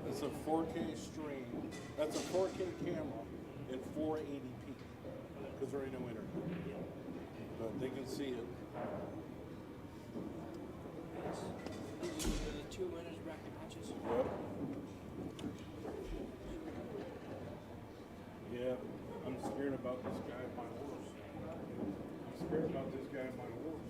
It's a 4K stream. That's a 4K camera in 480p because there ain't no internet. But they can see it. The 2 winners bracket matches. Yep. Yeah, I'm scared about this guy on my horse. I'm scared about this guy on my horse.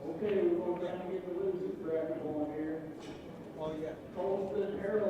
Okay, we're going down to get the losers bracket on here. Oh, yeah. Colston, Arizona.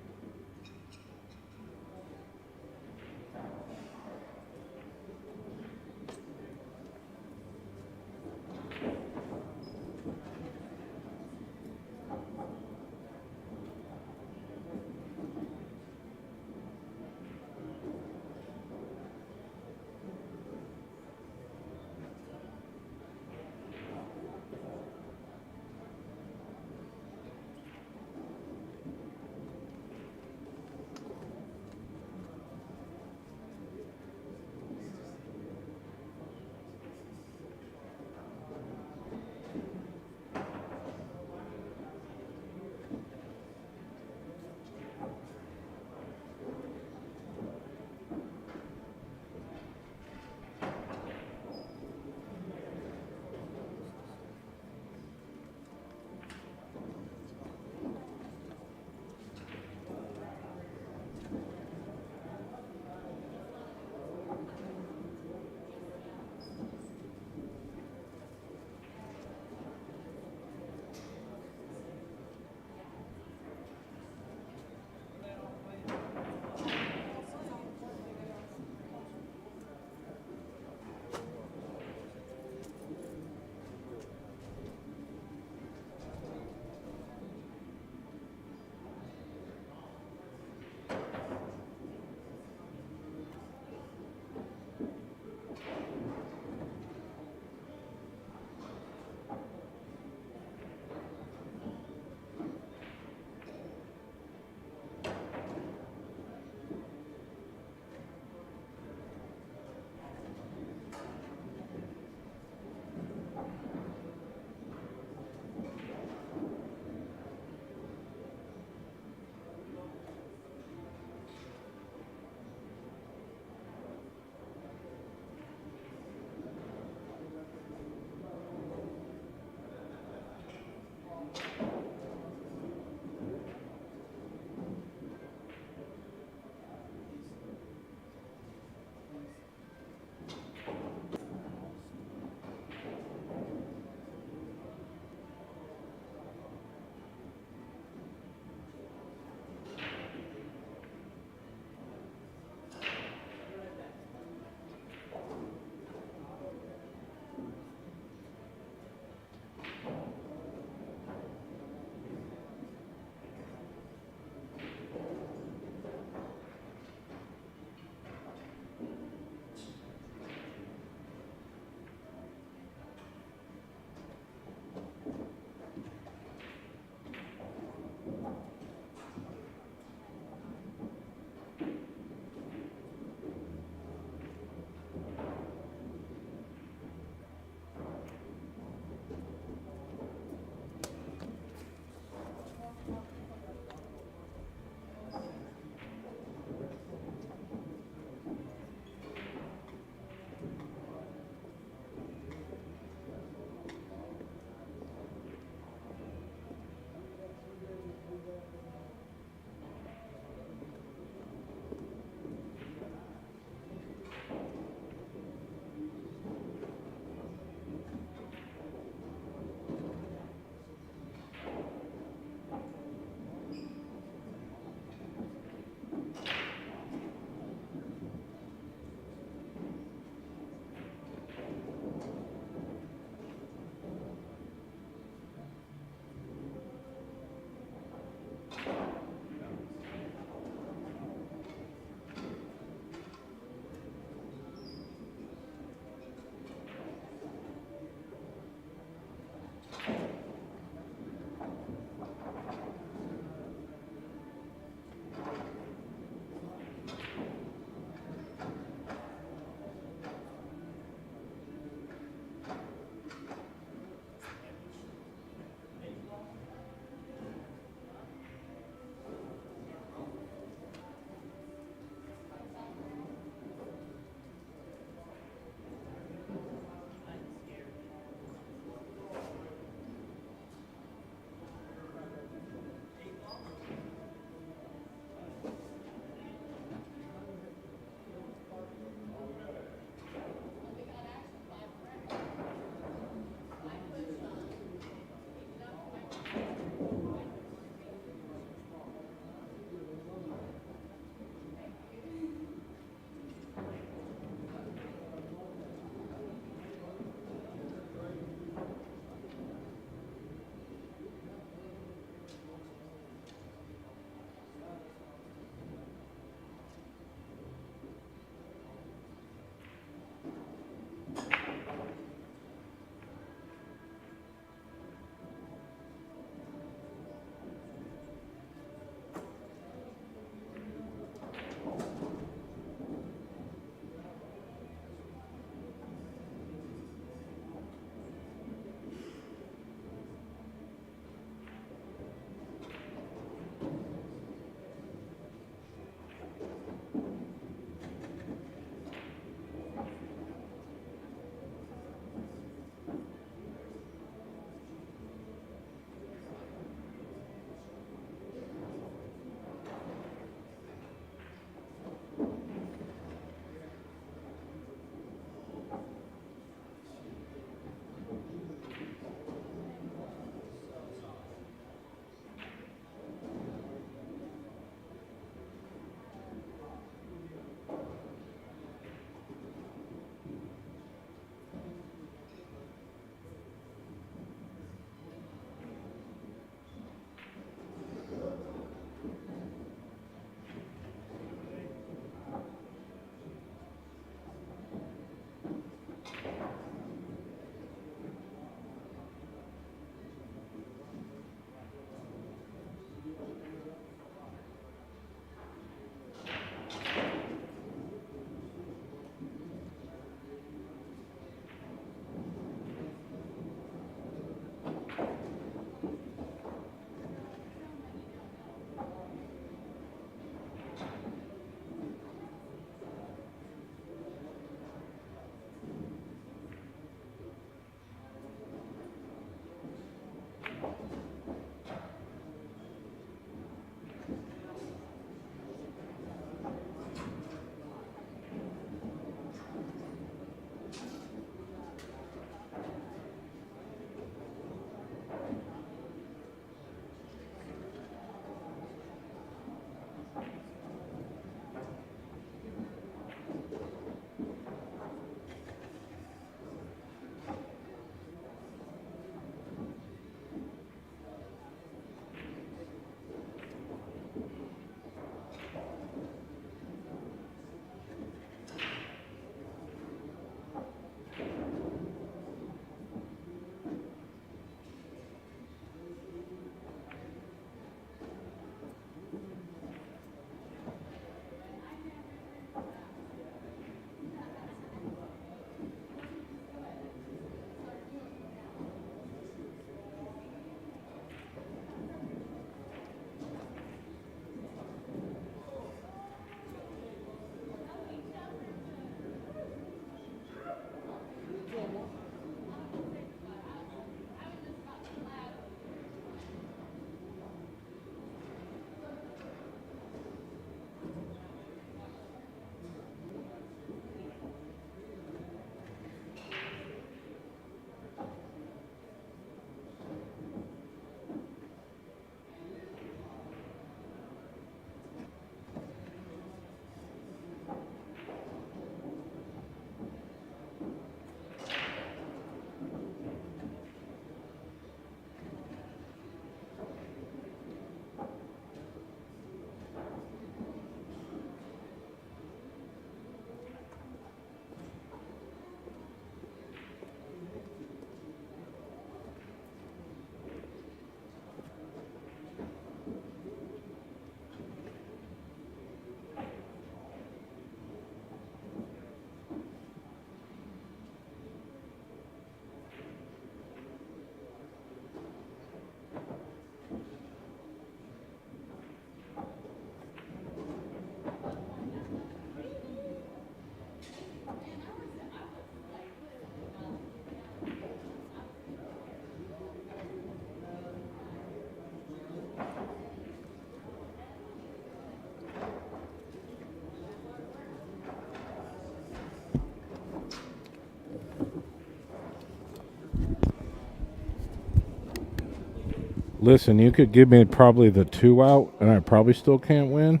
Listen, you could give me probably the 2 out, and I probably still can't win,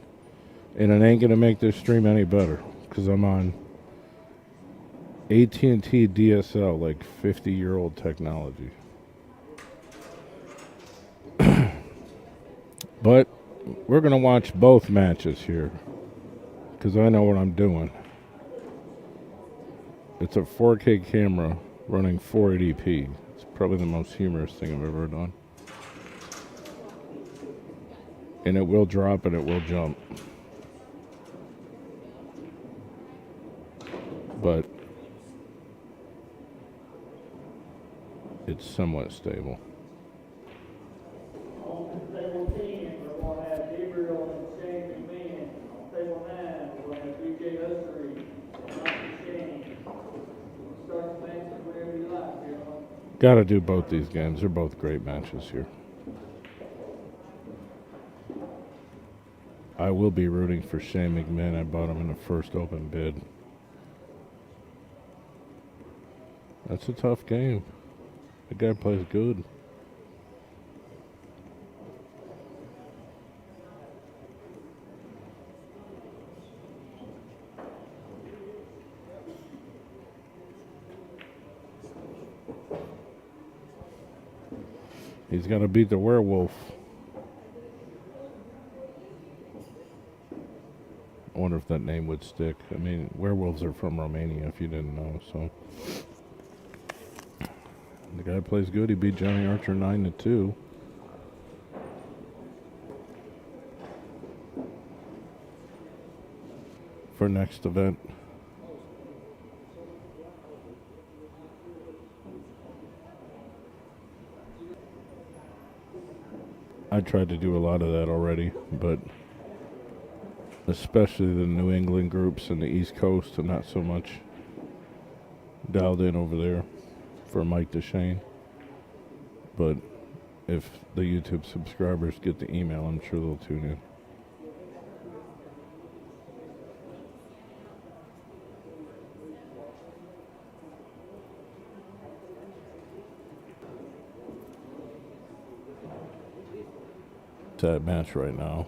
and it ain't gonna make this stream any better because I'm on AT&T DSL, like 50-year-old technology. But we're gonna watch both matches here because I know what I'm doing. It's a 4K camera running 480p. It's probably the most humorous thing I've ever done. And it will drop and it will jump. But it's somewhat stable. On table 10, we're going to have Gabriel and McMinn. On table 9, we're going to have Ussery and Dechaine. Start the matches wherever you like, gentlemen. Gotta do both these games. They're both great matches here. I will be rooting for Shane McMinn. I bought him in the first open bid. That's a tough game. The guy plays good. He's got to beat the werewolf. I wonder if that name would stick. I mean, werewolves are from Romania, if you didn't know, so. The guy plays good. He beat Johnny Archer 9-2. For next event. I tried to do a lot of that already, but especially the New England groups and the East Coast, I'm not so much dialed in over there for Mike Dechaine. But if the YouTube subscribers get the email, I'm sure they'll tune in. That match right now.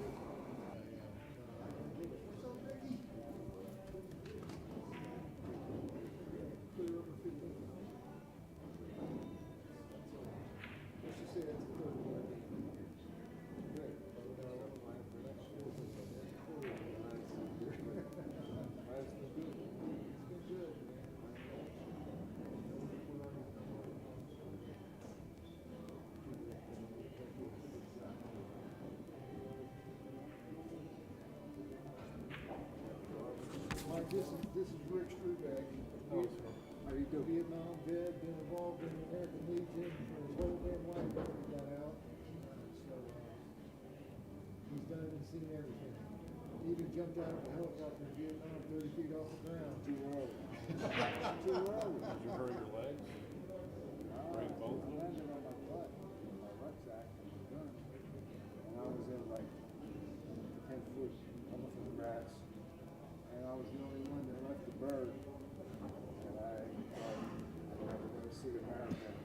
This is Rick Strubeck. He's a Vietnam vet, been involved in the American Legion for his whole damn life after he got out. So he's done and seen everything. He even jumped out of a helicopter in Vietnam 30 feet off the ground. Too early. Too early. Did you hurt your legs? Break both of them? Landed on my butt, my rucksack, and my gun. And I was in like 10 foot up from the grass. And I was the only one that left the bird. And I thought I was never going to see the marathon.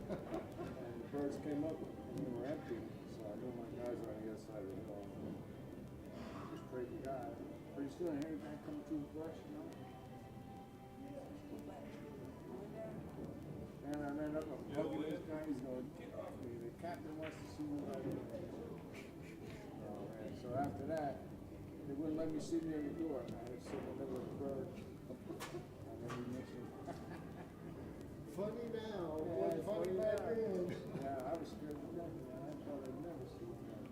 And the birds came up and they were empty. So I knew my guys were on the other side of the hill. This crazy guy. But he's still in here, man, coming through the brush, you know? And I ran up, I'm hugging this guy, he's going, get off me. The captain wants to see what I do. Oh, man. So after that, they wouldn't let me sit near the door. I had to sit in the middle of the bird. And then he mentioned. Funny now, yeah, funny back then. Yeah, I was scared to death, man. I thought I'd never see it again.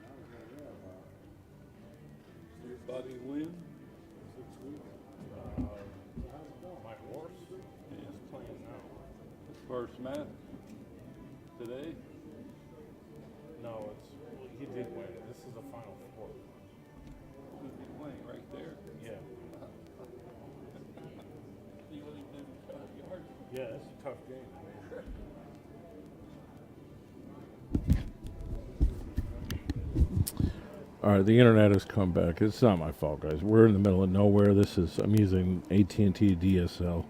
I was like, yeah, wow. Your buddy win? 6 weeks? How's it going? My horse is playing now. First match today? No, he did win. This is the final four. He'll be playing right there. Yeah. He only did yards. Yeah, it's a tough game. All right, the internet has come back. It's not my fault, guys. We're in the middle of nowhere. I'm using AT&T DSL.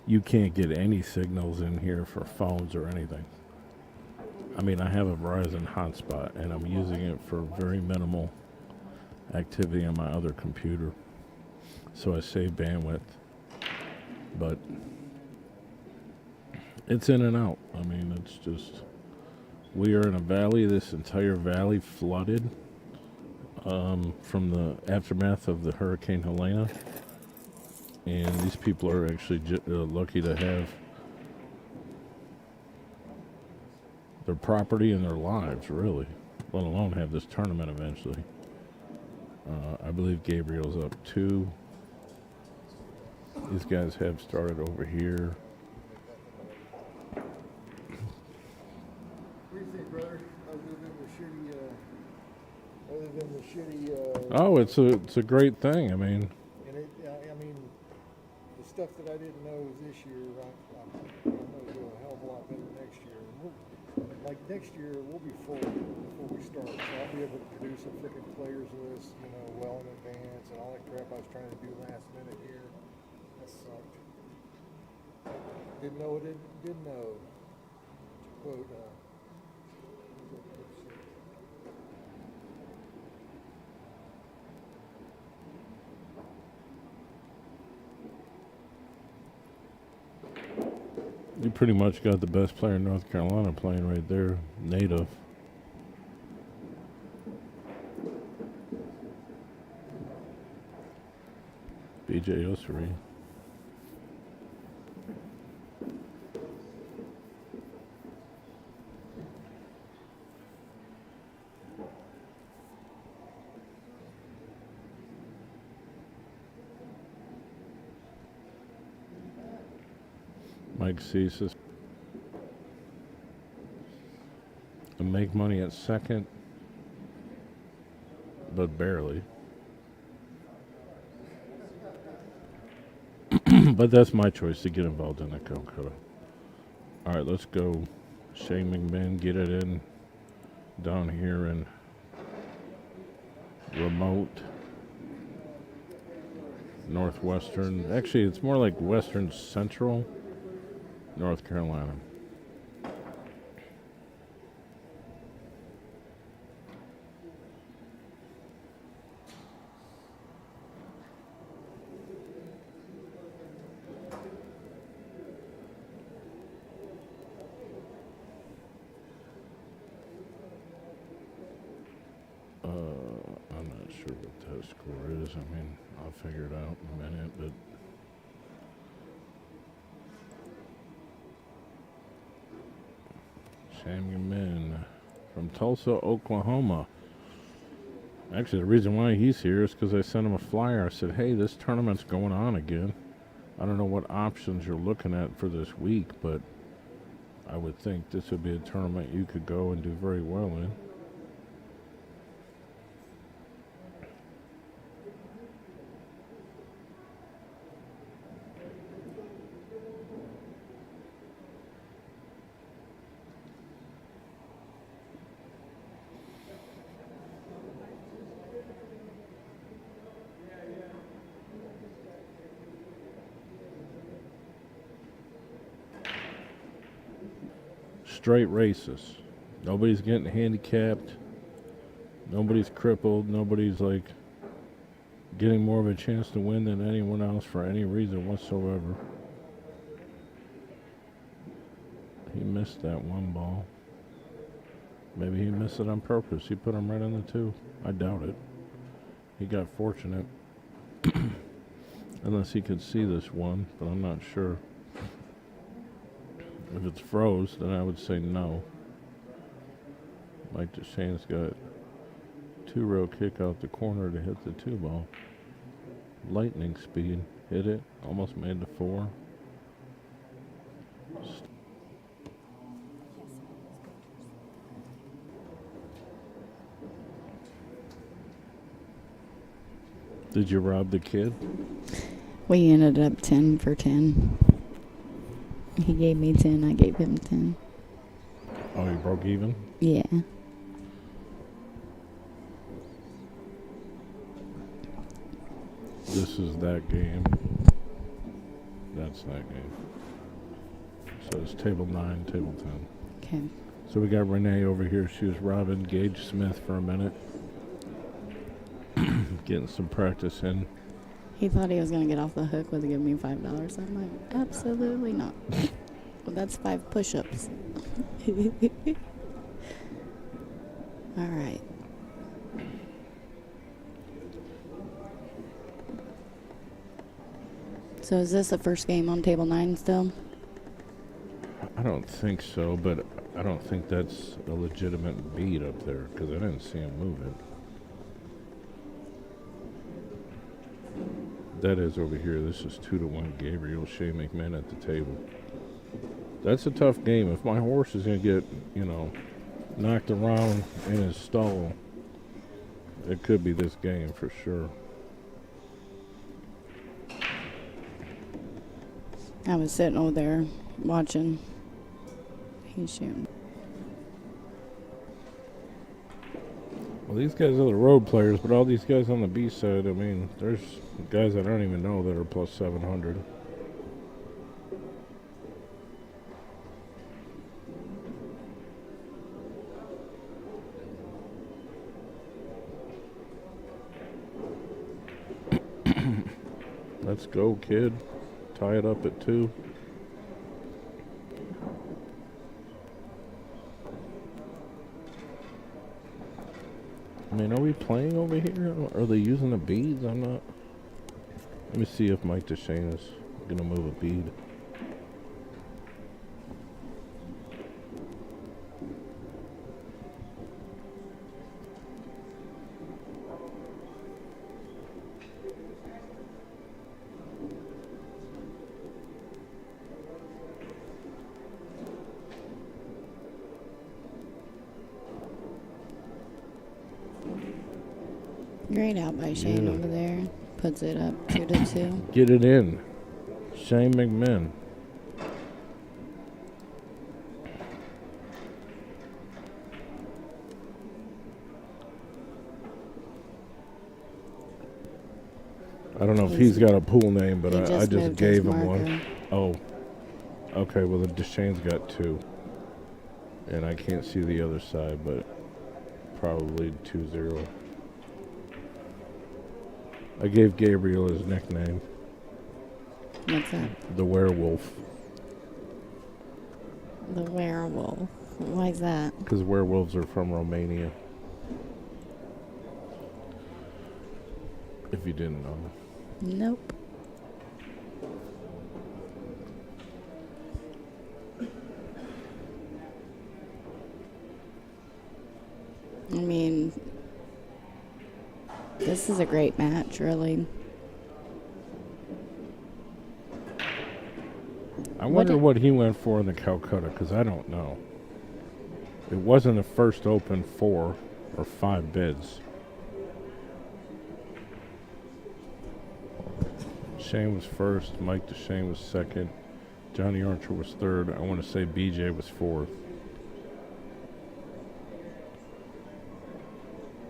you can't get any signals in here for phones or anything. I mean, I have a Verizon hotspot, and I'm using it for very minimal activity on my other computer, so I save bandwidth. But it's in and out. I mean, it's just, we are in a valley. This entire valley flooded from the aftermath of the Hurricane Helena, and these people are actually lucky to have their property and their lives, really, let alone have this tournament eventually. I believe Gabriel's up 2. These guys have started over here. What do you think, brother? Other than the shitty, Oh, it's a great thing. I mean, and I mean, the stuff that I didn't know this year, I know we'll do a hell of a lot better next year. Like next year, we'll be full before we start, so I'll be able to produce a freaking players list, well in advance, and all that crap I was trying to do last minute here. That sucked. Didn't know. Quote, you pretty much got the best player in North Carolina playing right there, native. BJ Ussery. Mike Ceases. And make money at second, but barely. But that's my choice to get involved in that Calcutta. All right, let's go. Shane McMinn, get it in down here in remote northwestern. Actually, it's more like western central North Carolina. I'm not sure what that score is. I mean, I'll figure it out in a minute, but Samuelman from Tulsa, Oklahoma. Actually, the reason why he's here is because I sent him a flyer. I said, hey, this tournament's going on again. I don't know what options you're looking at for this week, but I would think this would be a tournament you could go and do very well in. Straight races. Nobody's getting handicapped. Nobody's crippled. Nobody's like getting more of a chance to win than anyone else for any reason whatsoever. He missed that one ball. Maybe he missed it on purpose. He put him right on the 2. I doubt it. He got fortunate. Unless he could see this one, but I'm not sure. If it's froze, then I would say no. Mike Dechaine's got 2-row kick out the corner to hit the 2 ball. Lightning speed. Hit it. Almost made the 4. Did you rob the kid? We ended up 10 for 10. He gave me 10, I gave him 10. Oh, you broke even? Yeah. This is that game. That's that game. So it's table 9, table 10. Okay. So we got Renee over here. She was robbing Gage Smith for a minute. Getting some practice in. He thought he was going to get off the hook with giving me $5. I'm like, absolutely not. Well, that's 5 push-ups. All right. So is this the first game on table 9 still? I don't think so, but I don't think that's a legitimate beat up there because I didn't see him move it. That is over here. This is 2-1 Gabriel McMinn at the table. That's a tough game. If my horse is going to get, knocked around in his stall, it could be this game for sure. I was sitting over there watching. He's shooting. Well, these guys are the road players, but all these guys on the B side, I mean, there's guys I don't even know that are plus 700. Let's go, kid. Tie it up at 2. I mean, are we playing over here? Are they using the beads? I'm not. Let me see if Mike Dechaine is going to move a bead. Great out by Shane over there. Puts it up 2-2. Get it in. Shane McMinn. I don't know if he's got a pool name, but I just moved gave his him one. marker. Oh. Okay, well, the Deshaine's got 2. And I can't see the other side, but probably 2-0. I gave Gabriel his nickname. What's that? The Werewolf. The werewolf. Why is that? Because werewolves are from Romania. If you didn't know. Nope. I mean, this is a great match, really. I wonder what he went for in the Calcutta, because I don't know. It wasn't the first open 4 or 5 bids. Shane was first, Mike Dechaine was second, Johnny Archer was third, I want to say BJ was fourth.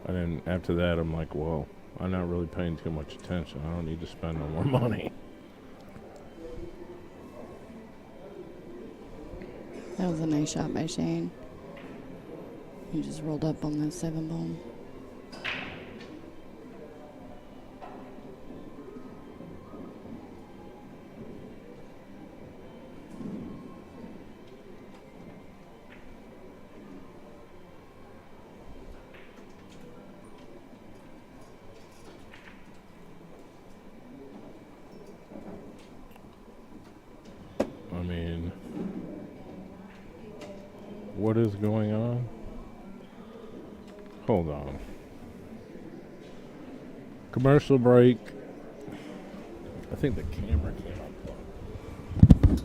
And then after that, I'm like, well, I'm not really paying too much attention. I don't need to spend no more money. That was a nice shot by Shane. He just rolled up on that 7 ball. I mean, what is going on? Hold on. Commercial break. I think the camera came up.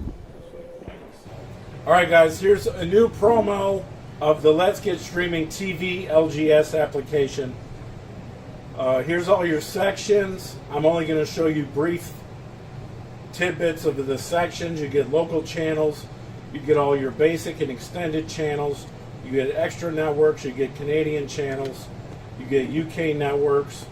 All right, guys, here's a new promo of the Let's Get Streaming TV LGS application. Here's all your sections. I'm only going to show you brief tidbits of the sections. You get local channels. You get all your basic and extended channels. You get extra networks. You get Canadian channels. You get UK networks.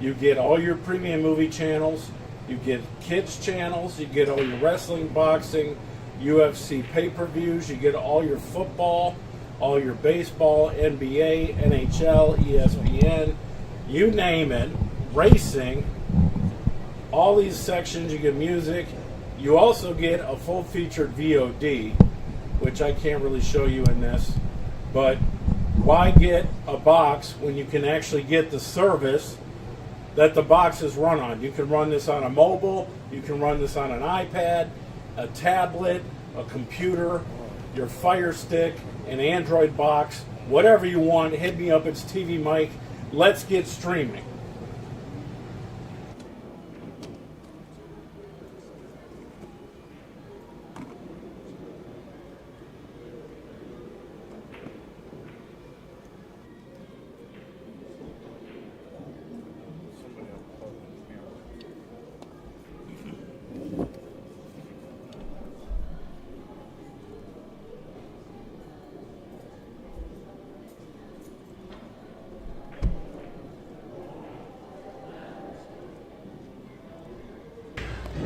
You get all your premium movie channels. You get kids channels, you get all your wrestling, boxing, UFC pay-per-views, you get all your football, all your baseball, NBA, NHL, ESPN, you name it, racing, all these sections. You get music. You also get a full-featured VOD, which I can't really show you in this, but why get a box when you can actually get the service that the box is run on? You can run this on a mobile, you can run this on an iPad, a tablet, a computer, your Fire Stick, an Android box, whatever you want. Hit me up, it's TvMike. Let's get streaming.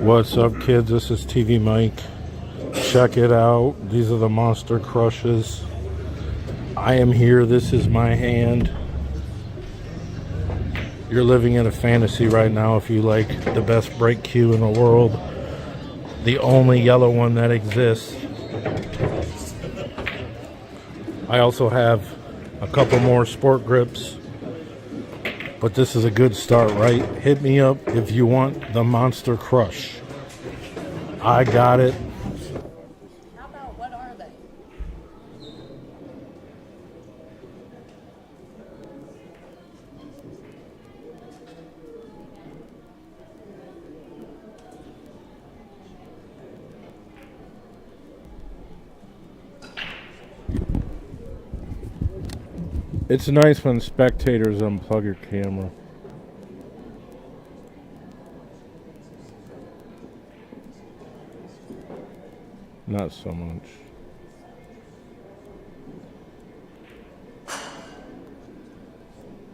What's up, kids? This is TvMike. Check it out. These are the Monster Crushes. I am here. This is my hand. You're living in a fantasy right now if you like the best break cue in the world. The only yellow one that exists. I also have a couple more sport grips. But this is a good start, right? Hit me up if you want the Monster Crush. I got it. How about what are they? It's nice when spectators unplug your camera. Not so much.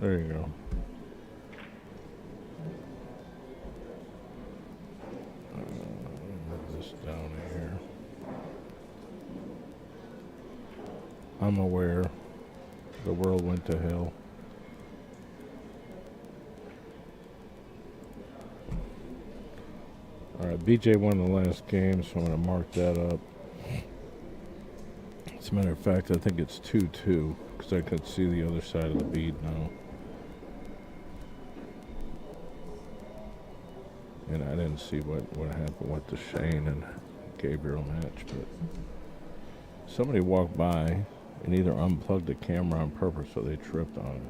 There you go. Move this down here. I'm aware. The world went to hell. Alright, BJ won the last game, so I'm going to mark that up. As a matter of fact, I think it's 2-2, because I could see the other side of the bead now. And I didn't see what happened with Dechaine and Gabriel match, but somebody walked by and either unplugged the camera on purpose or they tripped on it.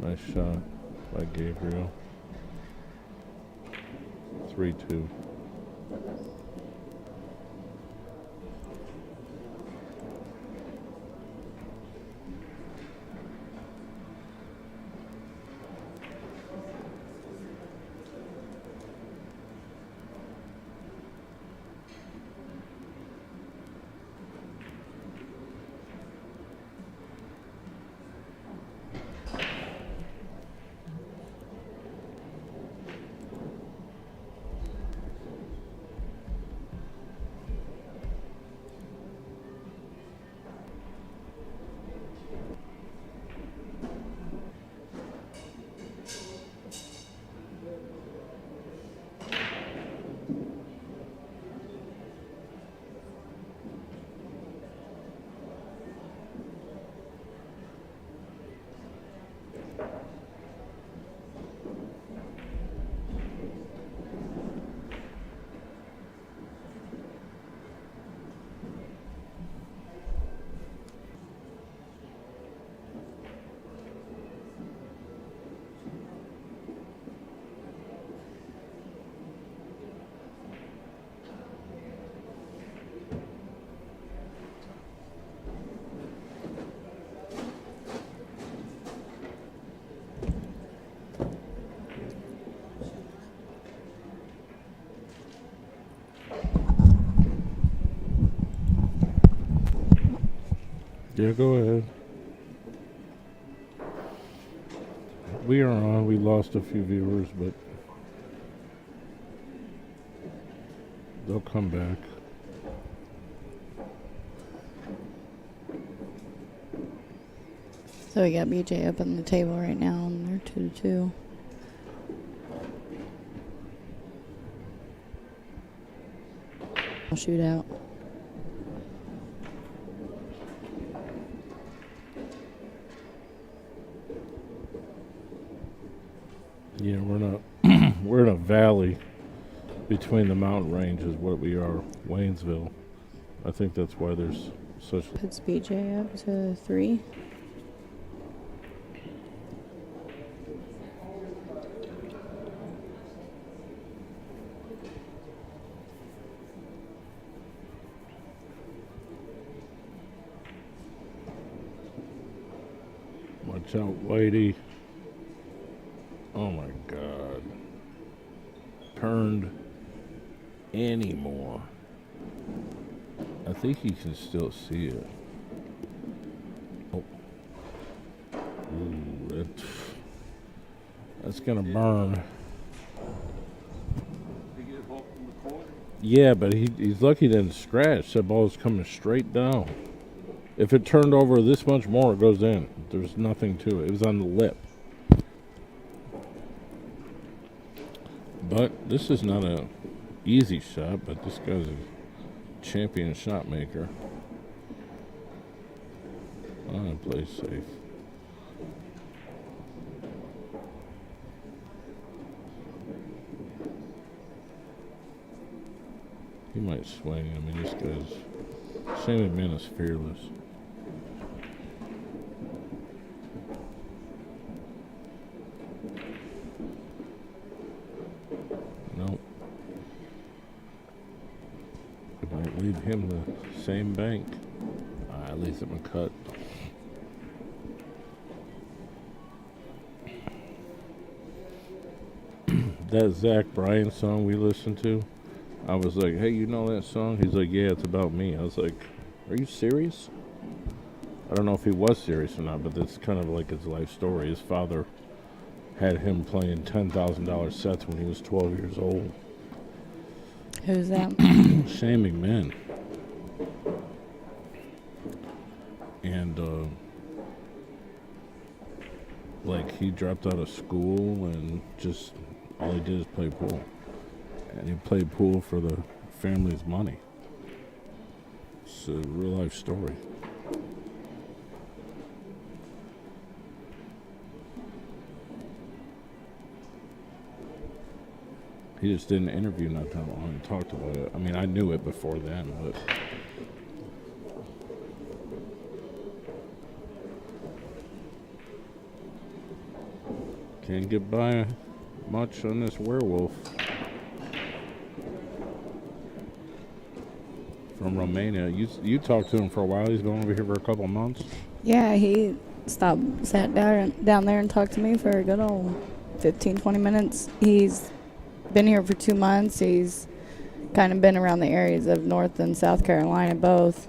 Nice shot by Gabriel. 3-2. Yeah, go ahead. We are on. We lost a few viewers, but they'll come back. So we got BJ up on the table right now, and they're 2-2. Shootout. Yeah, we're in a valley between the mountain ranges. What we are, Waynesville. I think that's why there's such. Puts BJ up to 3. Watch out, Whitey. Oh my God. Turned anymore. I think he can still see it. Oh. Ooh, that's gonna burn. Yeah, but he's lucky he didn't scratch. That ball's coming straight down. If it turned over this much more, it goes in. There's nothing to it. It was on the lip. But this is not a easy shot, but this guy's a champion shot maker. I'm gonna play safe. He might swing. I mean, this guy's McMinn is fearless. Nope. It might leave him the same bank. At least I'm a cut. That Zach Bryan song we listened to, I was like, hey, you know that song? He's like, yeah, it's about me. I was like, are you serious? I don't know if he was serious or not, but that's kind of like his life story. His father had him playing $10,000 sets when he was 12 years old. Who's that? Shane McMinn. And, like, he dropped out of school and just all he did is play pool. And he played pool for the family's money. It's a real life story. He just did an interview not that long and talked about it. I mean, I knew it before then, but can't get by much on this werewolf. From Romania. You talked to him for a while. He's been over here for a couple months. Yeah, he sat down there and talked to me for a good old 15-20 minutes. He's been here for 2 months. He's kind of been around the areas of North and South Carolina both.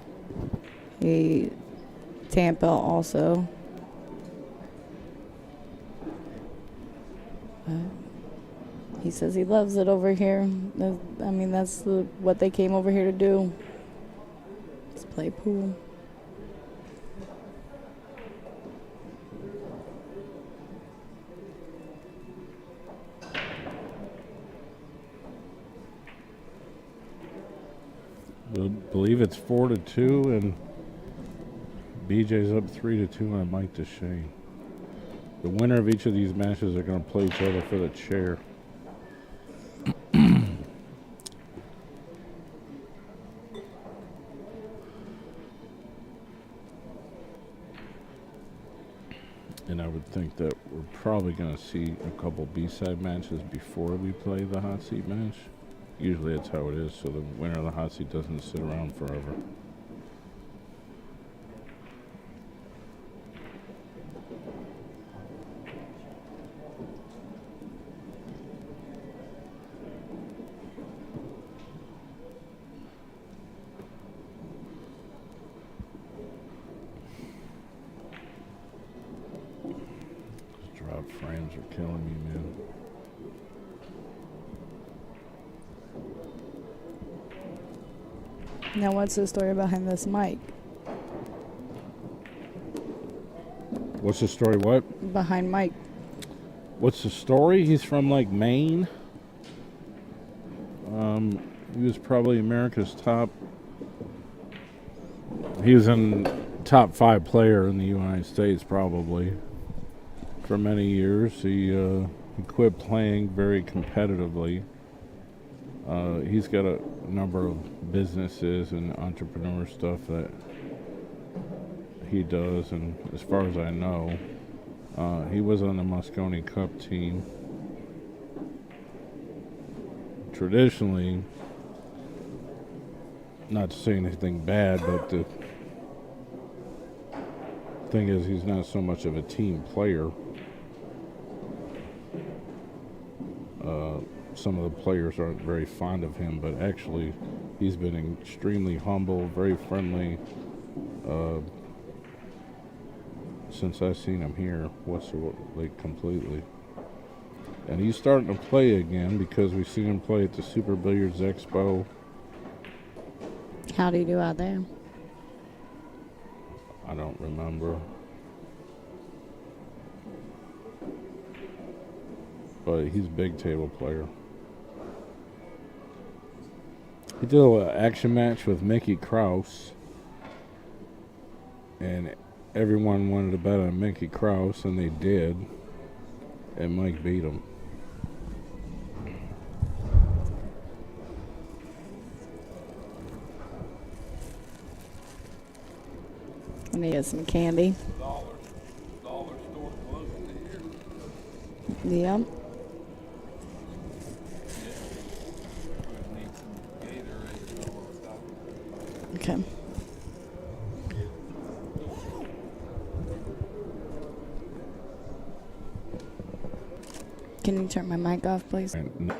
Tampa also. He says he loves it over here. I mean, that's what they came over here to do. Just play pool. I believe it's 4-2, and BJ's up 3-2 on Mike Dechaine. The winner of each of these matches are going to play each other for the chair. And I would think that we're probably going to see a couple B-side matches before we play the hot seat match. Usually that's how it is, so the winner of the hot seat doesn't sit around forever. Drop frames are killing me, man. Now, what's the story behind this mic? What's the story? What? Behind Mike. What's the story? He's from like Maine. He was probably America's top. He was in top 5 player in the United States probably for many years. He quit playing very competitively. He's got a number of businesses and entrepreneur stuff that he does, and as far as I know, he was on the Moscone Cup team. Traditionally, not to say anything bad, but the thing is, he's not so much of a team player. Some of the players aren't very fond of him, but actually, he's been extremely humble, very friendly. Since I've seen him here, like completely. And he's starting to play again because we've seen him play at the Super Billiards Expo. How do you do out there? I don't remember. But he's a big table player. He did an action match with Mickey Krause. And everyone wanted to bet on Mickey Krause, and they did. And Mike beat him. And he has some candy. Dollar store close to here. Yeah. Need some Gatorade or stuff. Okay. Can you turn my mic off, please? And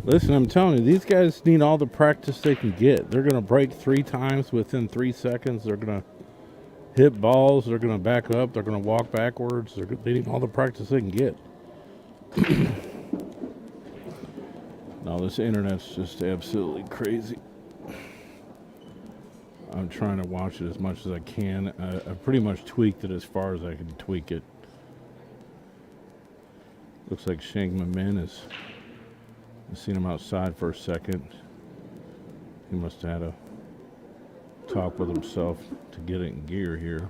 Listen, I'm telling you, these guys need all the practice they can get. They're going to break 3 times within 3 seconds. They're going to hit balls. They're going to back up. They're going to walk backwards. They need all the practice they can get. No, this internet's just absolutely crazy. I'm trying to watch it as much as I can. I pretty much tweaked it as far as I can tweak it. Looks like McMinn is... I've seen him outside for a second. He must have had a talk with himself to get it in gear here.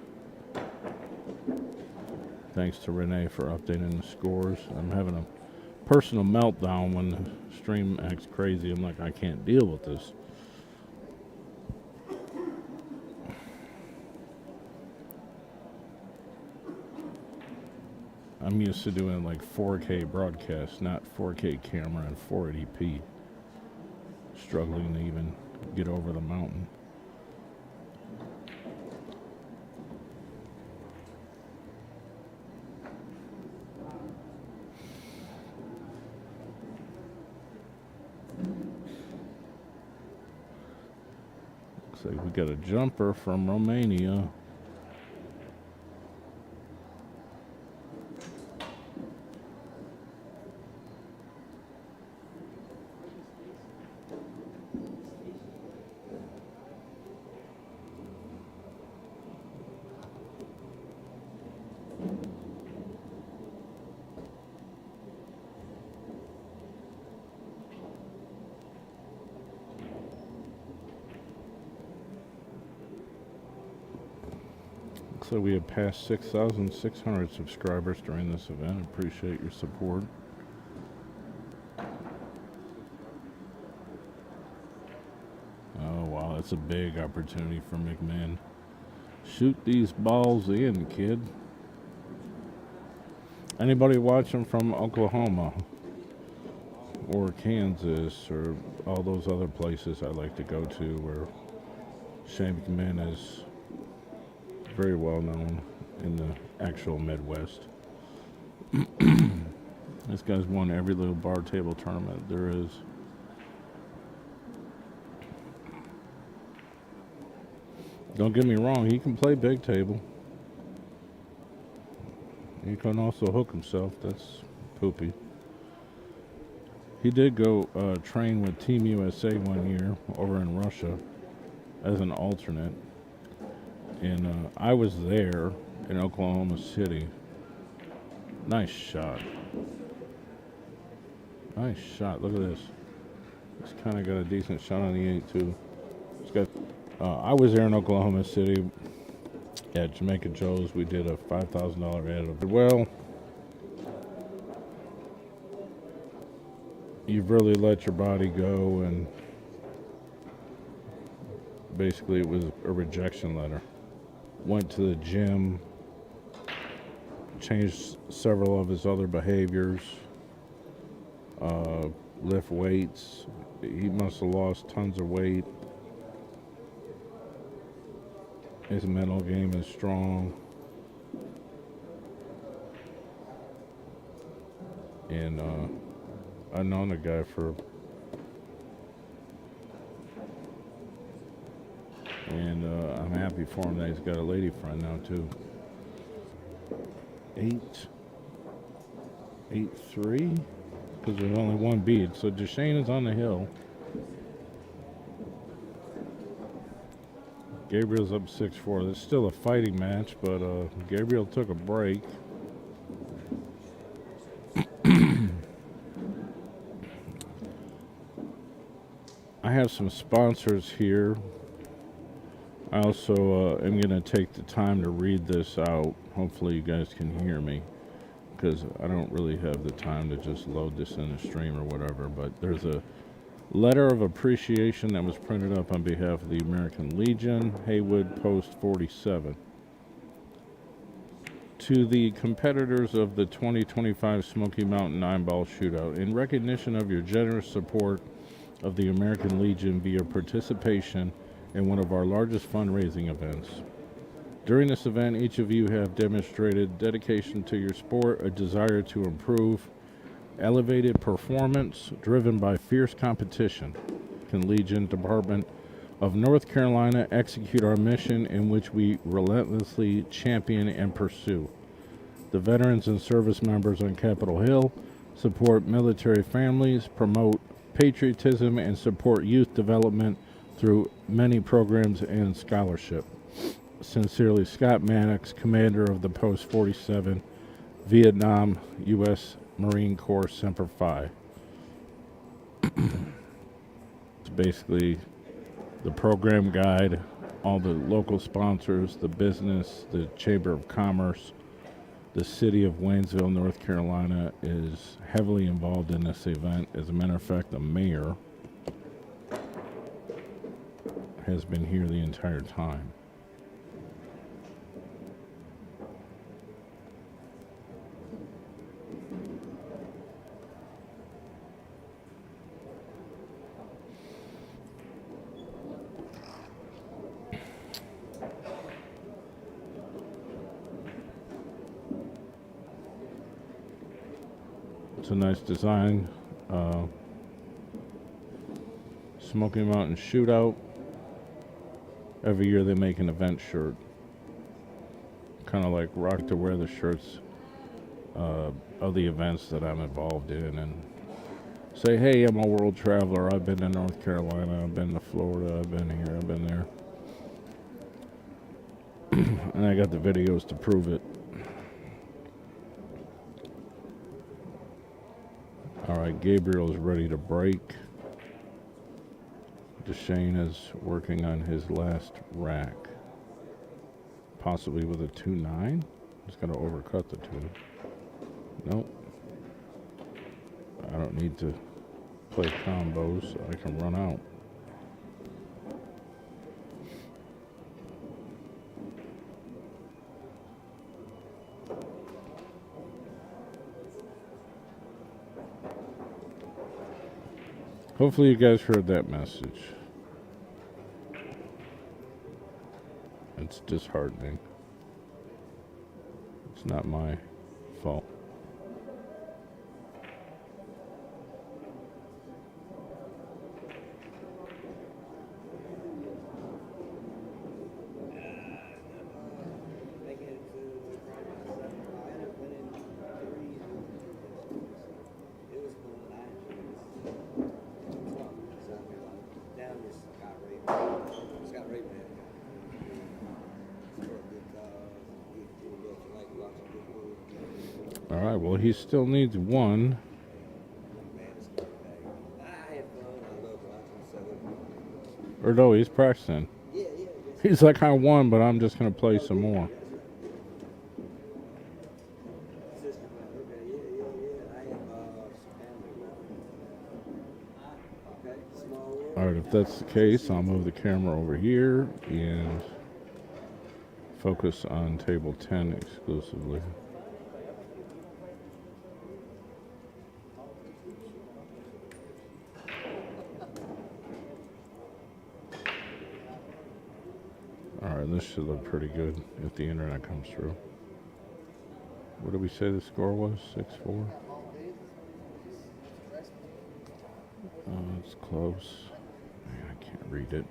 Thanks to Renee for updating the scores. I'm having a personal meltdown when the stream acts crazy. I'm like, I can't deal with this. I'm used to doing like 4K broadcasts, not 4K camera and 480p. Struggling to even get over the mountain. Looks like we got a jumper from Romania. So we have passed 6,600 subscribers during this event. Appreciate your support. Oh wow, that's a big opportunity for McMinn. Shoot these balls in, kid. Anybody watching from Oklahoma or Kansas or all those other places I like to go to where Shane McMinn is very well known in the actual Midwest. This guy's won every little bar table tournament there is. Don't get me wrong, he can play big table. He can also hook himself. That's poopy. He did go train with Team USA one year over in Russia as an alternate. And I was there in Oklahoma City. Nice shot. Nice shot. Look at this. He's kind of got a decent shot on the 8 too. He's got. I was there in Oklahoma City at Jamaica Joe's. We did a $5,000 ad. Well, you've really let your body go, and basically it was a rejection letter. Went to the gym, changed several of his other behaviors, lift weights. He must have lost tons of weight. His mental game is strong. And I've known the guy for... And I'm happy for him that he's got a lady friend now too. 8-3, because there's only one bead. So Dechaine is on the hill. Gabriel's up 6-4. It's still a fighting match, but Gabriel took a break. I have some sponsors here. I also am going to take the time to read this out. Hopefully you guys can hear me, because I don't really have the time to just load this in the stream or whatever. But there's a letter of appreciation that was printed up on behalf of the American Legion, Haywood Post 47. To the competitors of the 2025 Smoky Mountain 9-Ball Shootout, in recognition of your generous support of the American Legion via participation in one of our largest fundraising events. During this event, each of you have demonstrated dedication to your sport, a desire to improve, elevated performance driven by fierce competition. Can Legion Department of North Carolina execute our mission in which we relentlessly champion and pursue? The veterans and service members on Capitol Hill support military families, promote patriotism, and support youth development through many programs and scholarship. Sincerely, Scott Mannix, Commander of the Post 47, Vietnam, U.S. Marine Corps Semper Fi. It's basically the program guide, all the local sponsors, the business, the Chamber of Commerce. The city of Waynesville, North Carolina is heavily involved in this event. As a matter of fact, the mayor has been here the entire time. It's a nice design. Smoky Mountain Shootout. Every year they make an event shirt. Kind of like rock to wear the shirts of the events that I'm involved in and say, hey, I'm a world traveler. I've been to North Carolina. I've been to Florida. I've been here. I've been there. And I got the videos to prove it. Alright, Gabriel's ready to break. Dechaine is working on his last rack. Possibly with a 2-9. He's going to overcut the 2. Nope. I don't need to play combos. I can run out. Hopefully you guys heard that message. It's disheartening. It's not my fault. Alright, well, he still needs one. Or no, he's practicing. He's like, I won, but I'm just going to play some more. Alright, if that's the case, I'll move the camera over here and focus on table 10 exclusively. Alright, this should look pretty good if the internet comes through. What did we say the score was? 6-4? It's close. Man, I can't read it.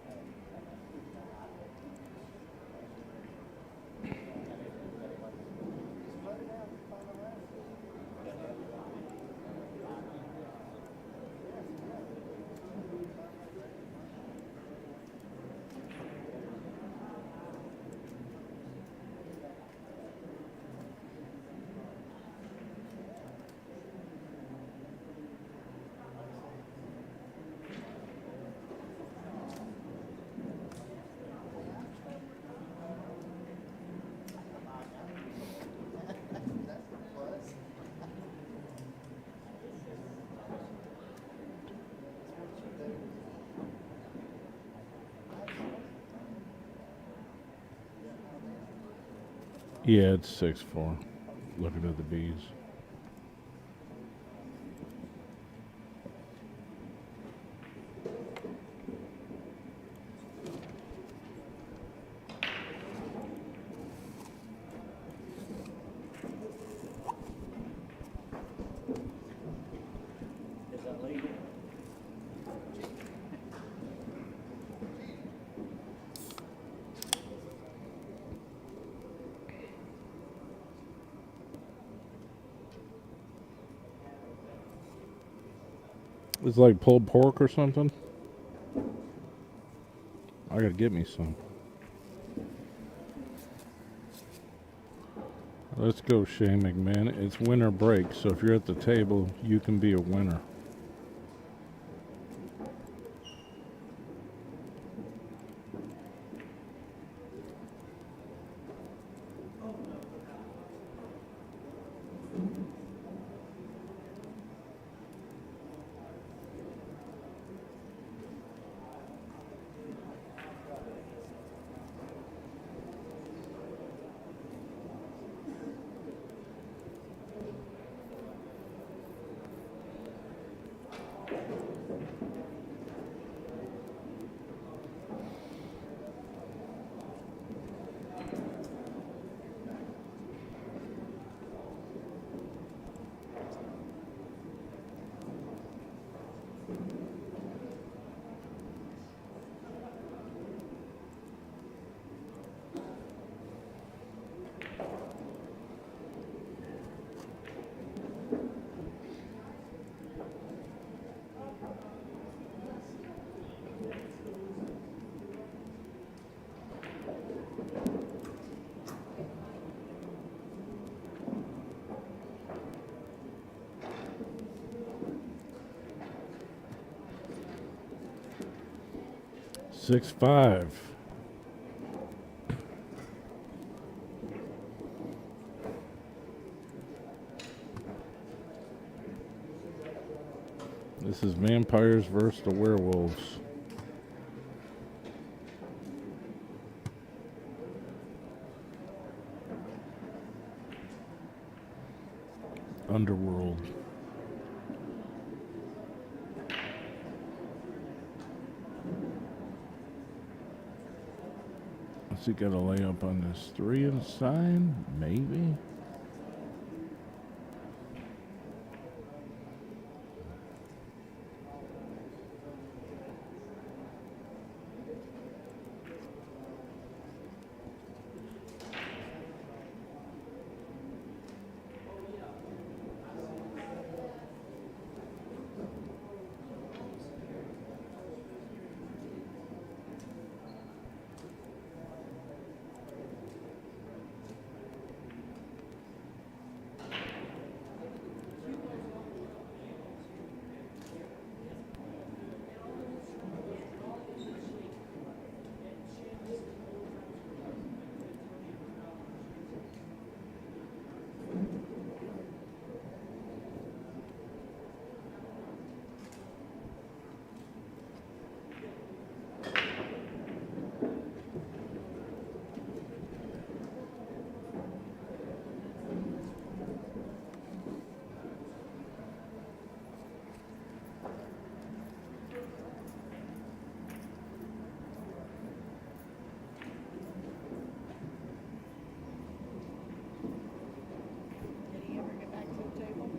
Yeah, it's 6-4. Looking at the bees. It's like pulled pork or something. I gotta get me some. Let's go, Shane McMinn. It's winner break, so if you're at the table, you can be a winner. Six five. This is vampires versus the werewolves. Underworld. What's he got to lay up on this 3 inside? Maybe. Did he ever get back to the table?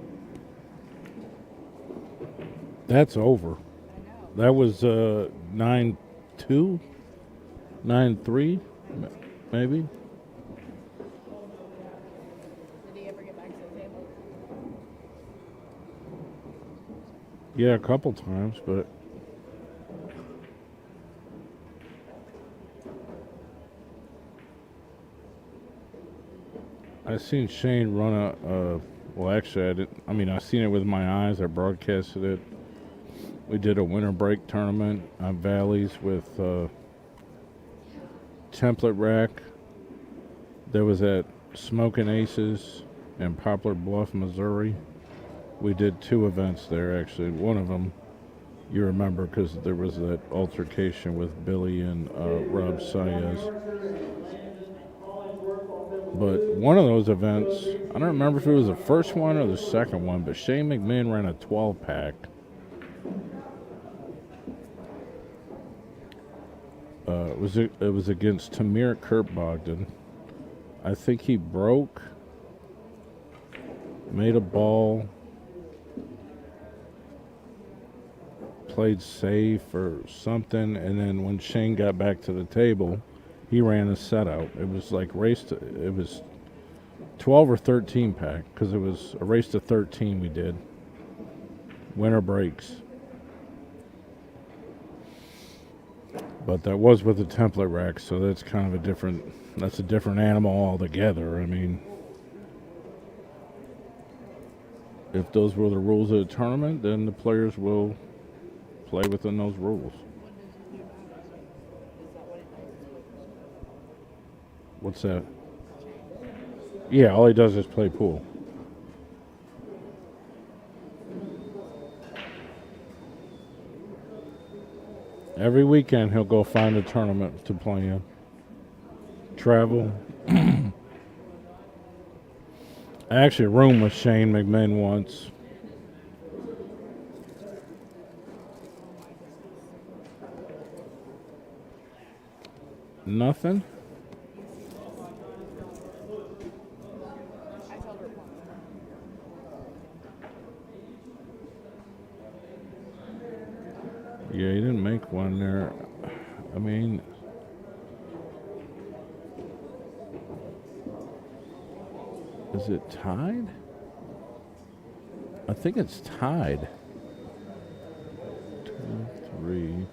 That's over. I know. That was 9-2, 9-3, maybe. Did he ever get back to the table? Yeah, a couple times, but I seen Shane run a. Well, actually, I didn't. I mean, I seen it with my eyes. I broadcasted it. We did a winter break tournament on Valleys with Template Rack. There was at Smoking Aces in Poplar Bluff, Missouri. We did 2 events there, actually. One of them you remember because there was that altercation with Billy and Rob Saez. But one of those events, I don't remember if it was the first one or the second one, but Shane McMinn ran a 12-pack. It was against Tamir Kirkbogdan. I think he broke, made a ball, played safe or something, and then when Shane got back to the table, he ran a set out. It was like it was 12 or 13 pack because it was a race to 13 we did. Winter breaks. But that was with the template rack, so that's kind of a different animal altogether. I mean, if those were the rules of the tournament, then the players will play within those rules. What's that? Yeah, all he does is play pool. Every weekend he'll go find a tournament to play in. Travel. I actually roomed with Shane McMinn once. Nothing? Yeah, he didn't make one there. I mean, is it tied? I think it's tied. 2, 3.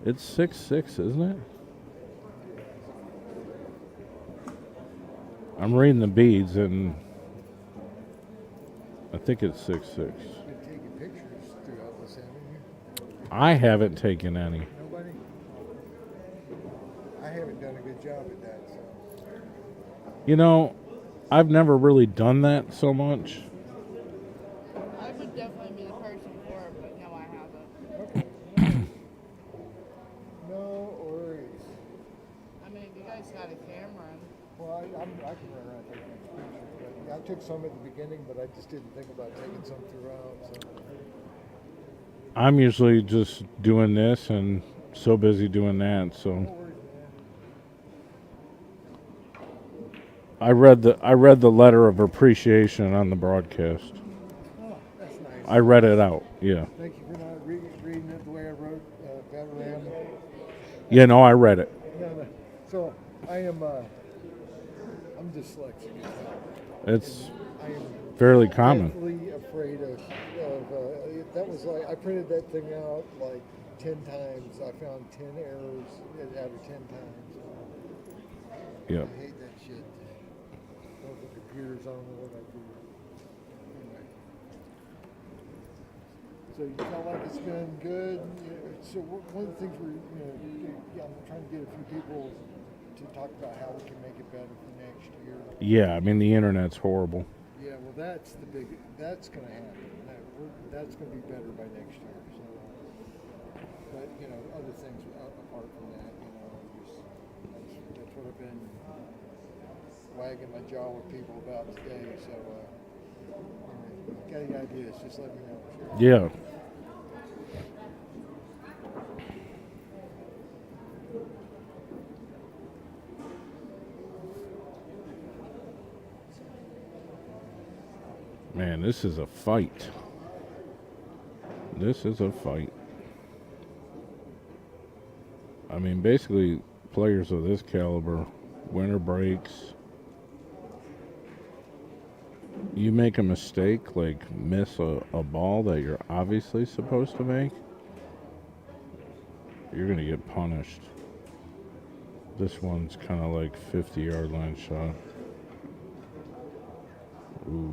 It's 6-6, isn't it? I'm reading the beads, and I think it's 6-6. You've been taking pictures throughout this, haven't you? I haven't taken any. Nobody? I haven't done a good job at that, so. You know, I've never really done that so much. I would definitely be the person for it, but no, I haven't. No worries. I mean, if you guys got a camera, Well, I can run around taking pictures. But I took some at the beginning, but I just didn't think about taking some throughout. So. I'm usually just doing this and so busy doing that, No so worries, man. I read the letter of appreciation on the broadcast. Oh, that's nice. I read it out. Yeah. Thank you for not reading it the way I wrote Veteran. Yeah, no, I read it. No. So I am. I'm dyslexic. It's I am fairly common. deathly afraid of that was like I printed that thing out like 10 times. I found 10 errors out of 10 times. Yeah. I hate that shit. Don't the computers on what I do. Anyway. So you felt like it's been good. So one of the things I'm trying to get a few people to talk about how we can make it better for next year. Yeah, I mean the internet's horrible. Yeah, well, that's going to happen. That's going to be better by next year. So, but other things apart from that, that's what I've been wagging my jaw with people about today. So, got any ideas? Just let me know. Yeah. Man, this is a fight. This is a fight. I mean, basically, players of this caliber, winter breaks. You make a mistake, like miss a ball that you're obviously supposed to make, you're going to get punished. This one's kind of like 50-yard line shot. Ooh.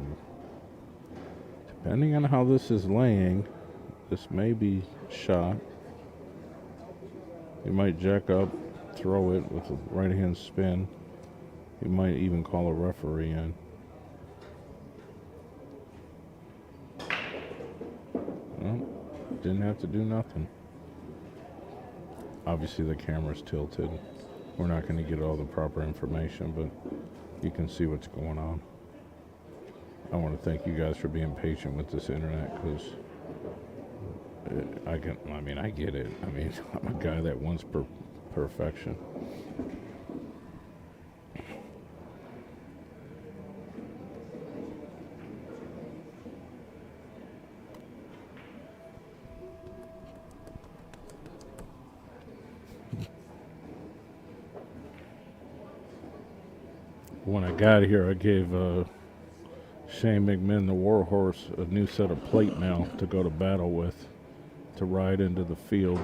Depending on how this is laying, this may be shot. You might jack up, throw it with a right-hand spin. You might even call a referee in. Well, didn't have to do nothing. Obviously the camera's tilted. We're not going to get all the proper information, but you can see what's going on. I want to thank you guys for being patient with this internet, because I get it. I mean, I'm a guy that wants perfection. When I got here, I gave Shane McMinn, the Warhorse, a new set of plate mail to go to battle with, to ride into the field.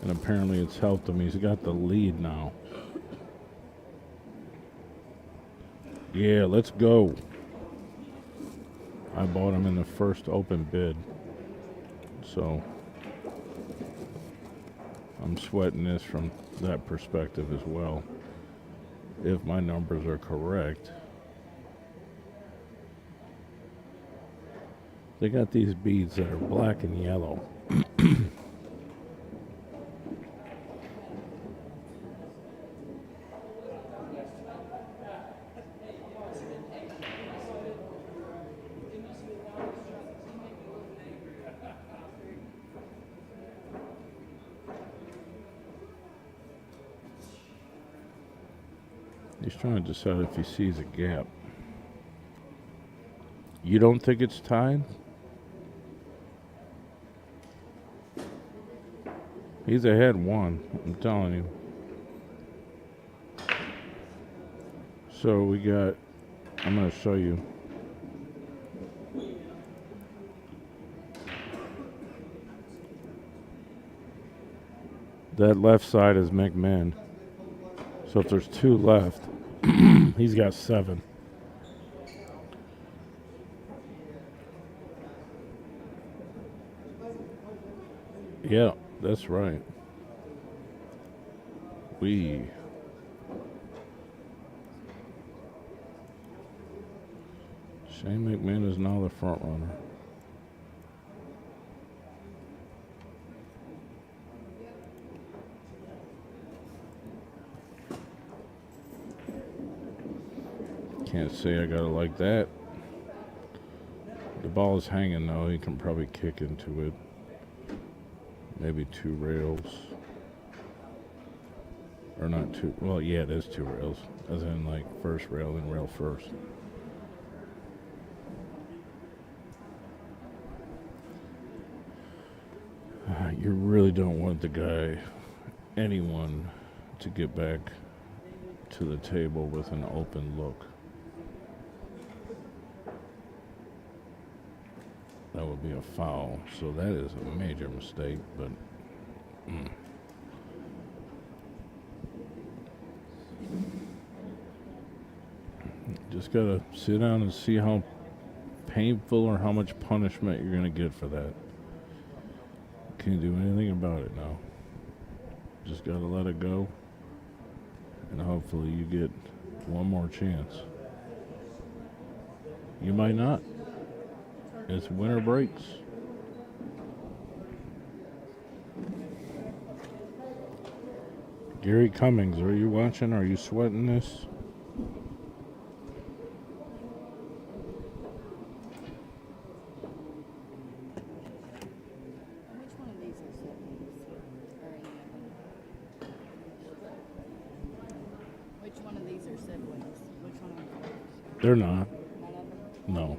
And apparently it's helped him. He's got the lead now. Yeah, let's go. I bought him in the first open bid. So I'm sweating this from that perspective as well. If my numbers are correct. They got these beads that are black and yellow. He's trying to decide if he sees a gap. You don't think it's tied? He's ahead one, I'm telling you. So we got, I'm going to show you. That left side is McMinn. So if there's two left, he's got 7. Yeah, that's right. Shane McMinn is now the front runner. Can't say I got it like that. The ball is hanging though. He can probably kick into it. Maybe 2 rails. Or not 2. Well, yeah, it is 2 rails. As in like first rail and rail first. You really don't want the guy, anyone, to get back to the table with an open look. That would be a foul, so that is a major mistake, but just gotta sit down and see how painful or how much punishment you're gonna get for that. Can't do anything about it now. Just gotta let it go, and hopefully you get one more chance. You might not. It's winter breaks. Gary Cummings, are you watching? Are you sweating this? Which one of these are siblings? Or any of them? Which one of these are siblings? Which one of them? They're not. None of them? No.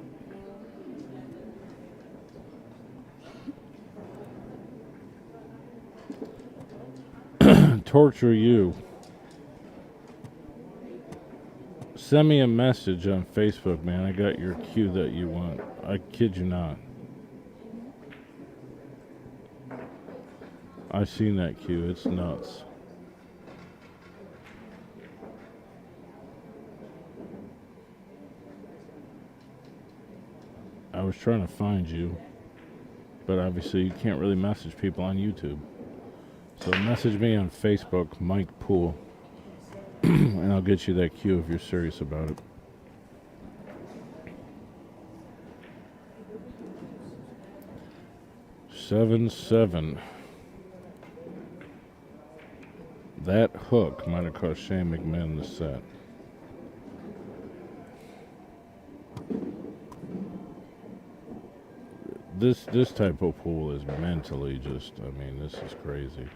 Torture you. Send me a message on Facebook, man. I got your cue that you want. I kid you not. I've seen that cue. It's nuts. I was trying to find you, but obviously you can't really message people on YouTube. So message me on Facebook, Mike Poole, and I'll get you that cue if you're serious about it. $7-7. That hook might have cost Shane McMinn the set. This type of pool is mentally just, I mean, this is crazy.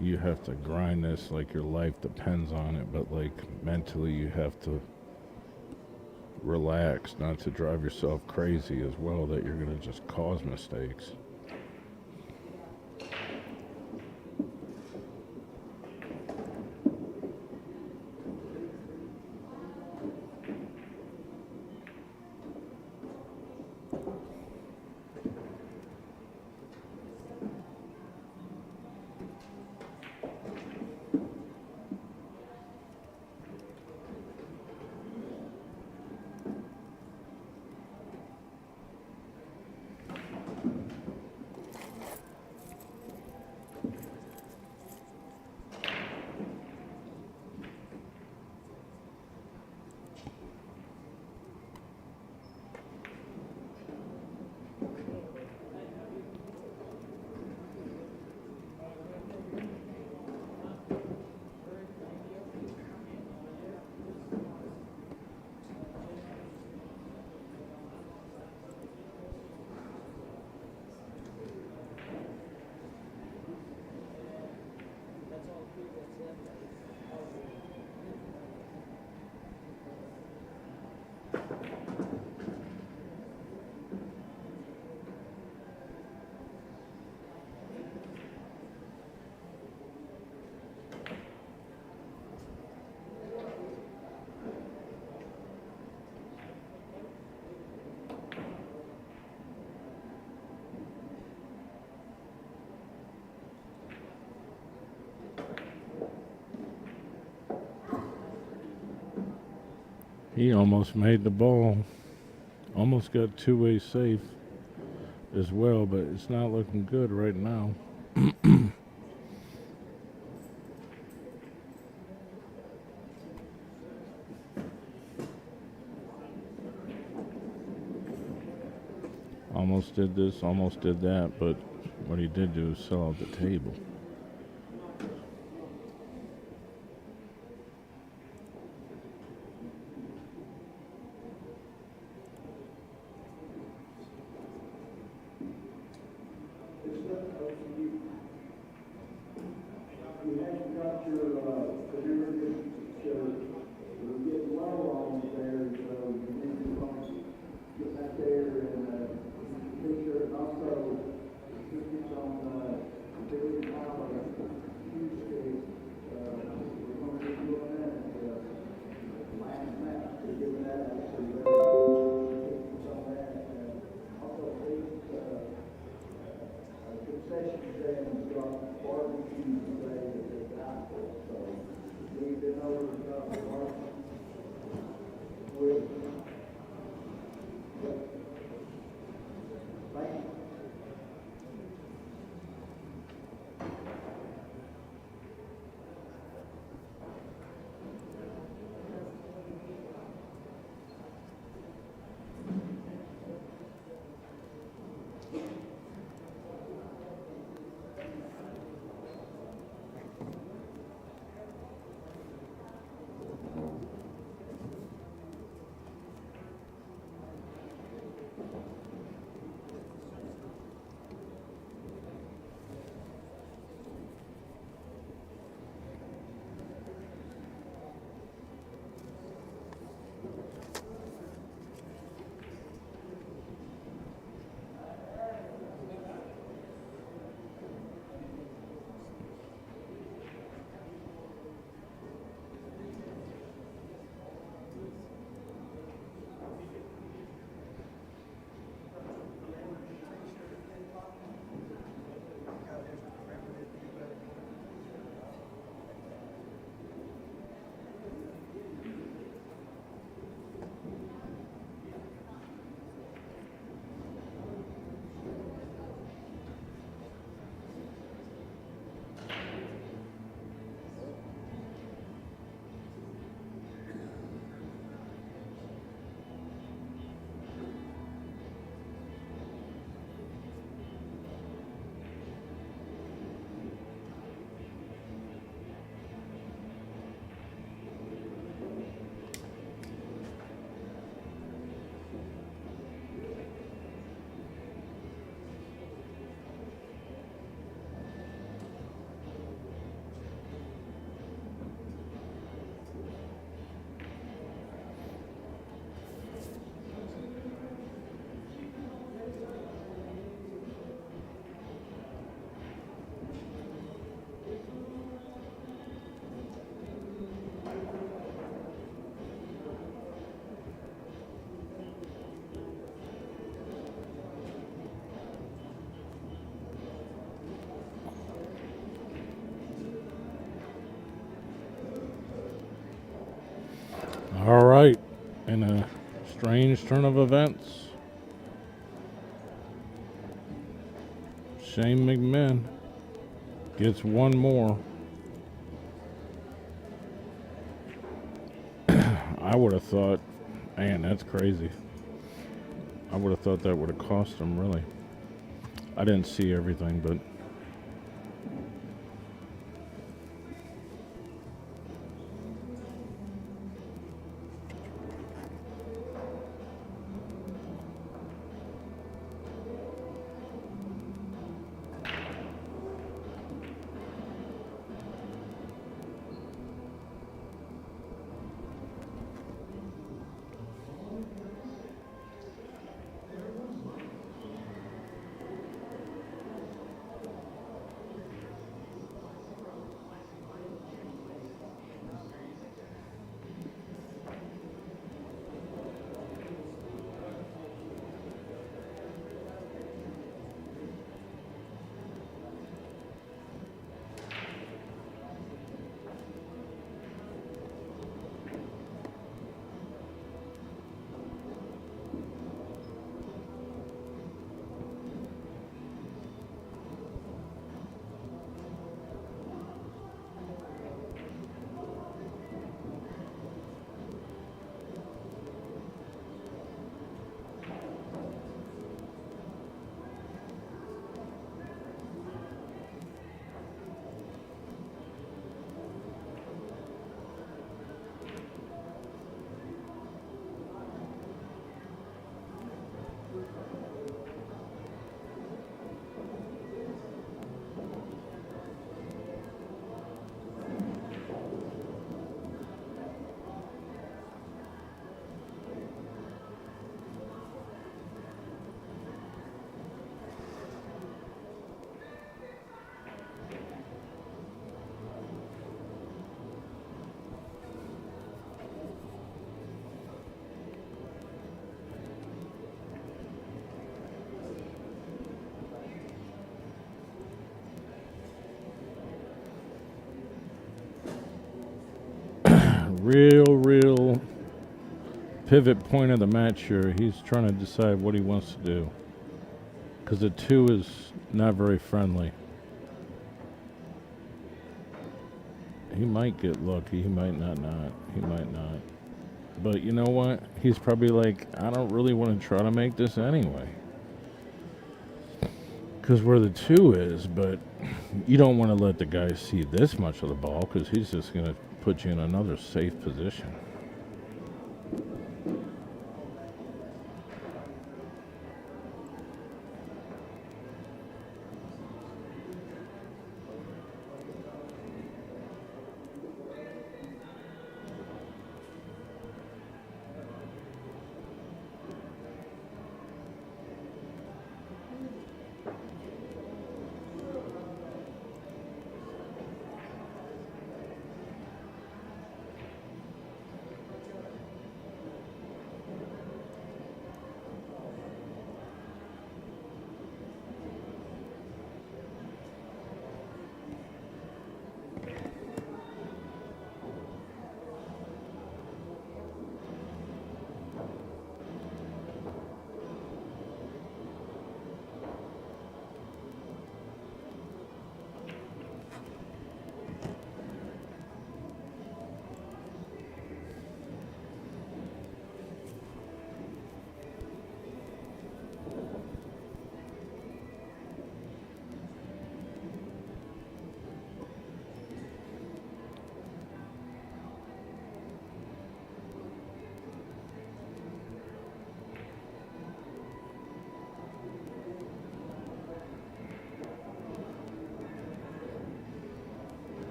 You have to grind this like your life depends on it, but like mentally you have to relax, not to drive yourself crazy as well, that you're going to just cause mistakes. He almost made the ball. Almost got two-way safe as well, but it's not looking good right now. Almost did this, almost did that, but what he did do is sell out the table. All right, in a strange turn of events, Shane McMinn gets one more. I would have thought, man, that's crazy. I would have thought that would have cost him, really. I didn't see everything, but real pivot point of the match here. He's trying to decide what he wants to do. Because the 2 is not very friendly. He might get lucky. He might not. He might not. But you know what? He's probably like, I don't really want to try to make this anyway. Because where the 2 is, but you don't want to let the guy see this much of the ball because he's just going to put you in another safe position.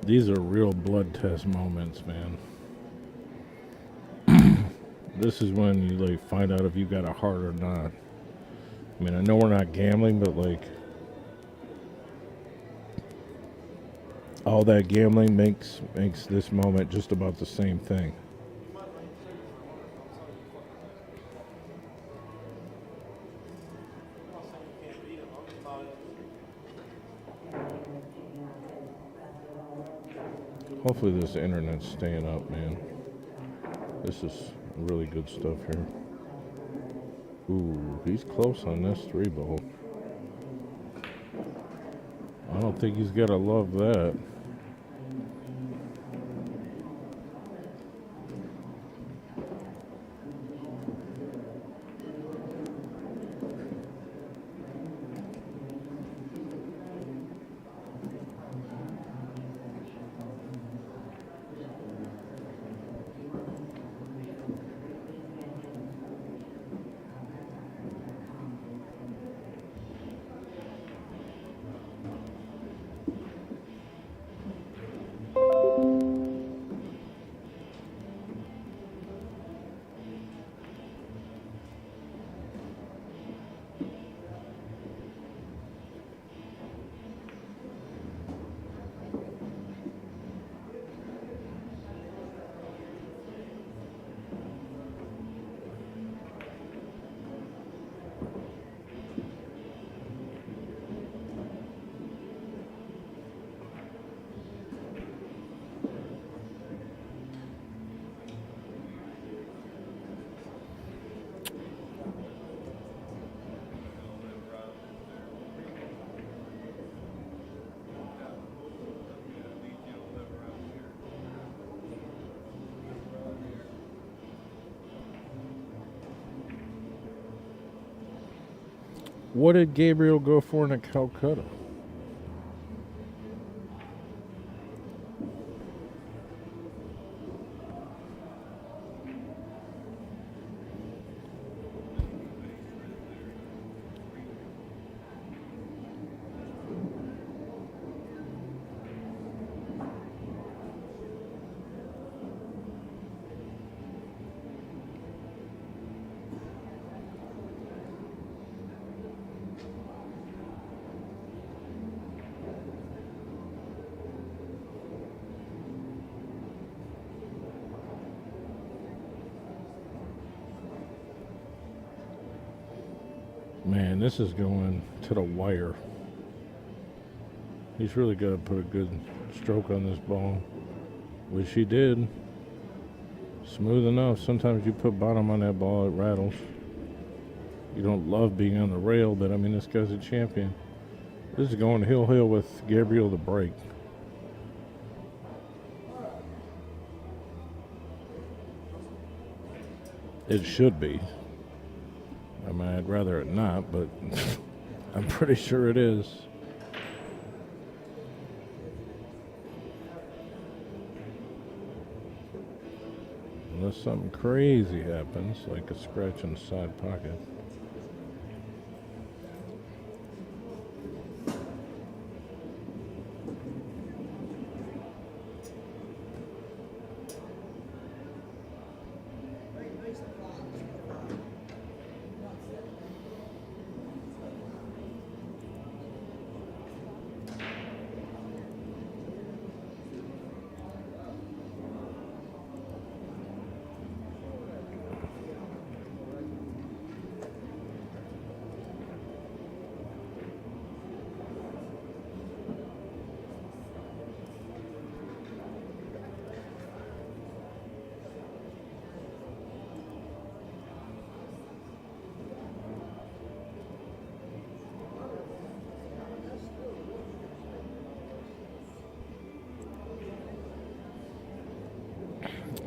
These are real blood test moments, man. This is when you like find out if you got a heart or not. I mean, I know we're not gambling, but like all that gambling makes this moment just about the same thing. Hopefully this internet's staying up, man. This is really good stuff here. Ooh, he's close on this 3-ball. I don't think he's got to love that. What did Gabriel go for in a Calcutta? Man, this is going to the wire. He's really got to put a good stroke on this ball, which he did. Smooth enough. Sometimes you put bottom on that ball, it rattles. You don't love being on the rail, but I mean, this guy's a champion. This is going hill with Gabriel to break. It should be. I mean, I'd rather it not, but I'm pretty sure it is. Unless something crazy happens, like a scratch in the side pocket.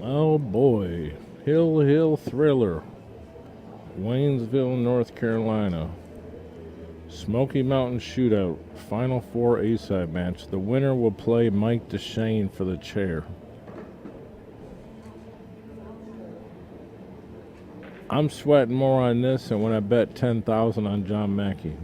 Oh boy, Hill Thriller, Waynesville, North Carolina. Smoky Mountain Shootout, Final Four A-side match. The winner will play Mike Dechaine for the chair. I'm sweating more on this than when I bet $10,000 on John Mackey.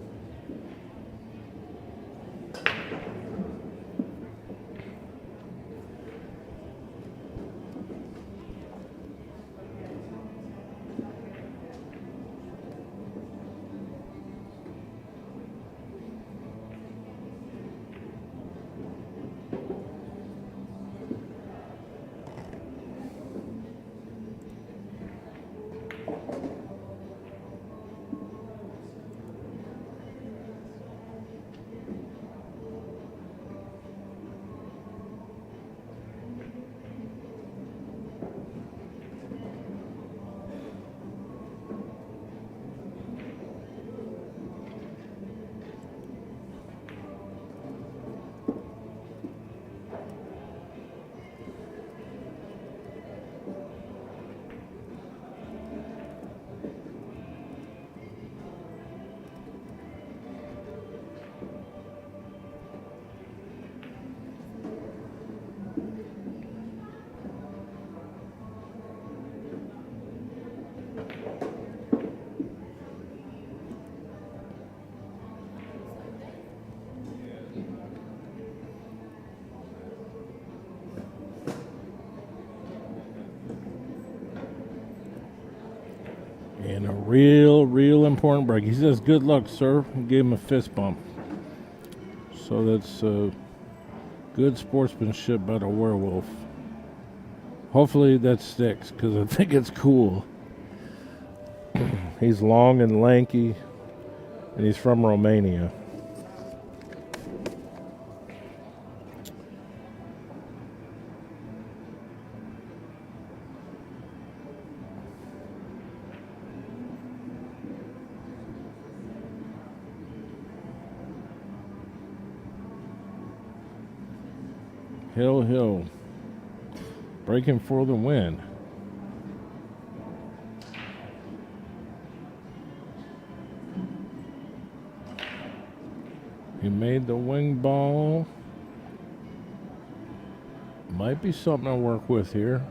And a real important break. He says, good luck, sir. He gave him a fist bump. So that's good sportsmanship by the werewolf. Hopefully that sticks, because I think it's cool. He's long and lanky, and he's from Romania. Hill, breaking for the win. He made the wing ball. Might be something to work with here.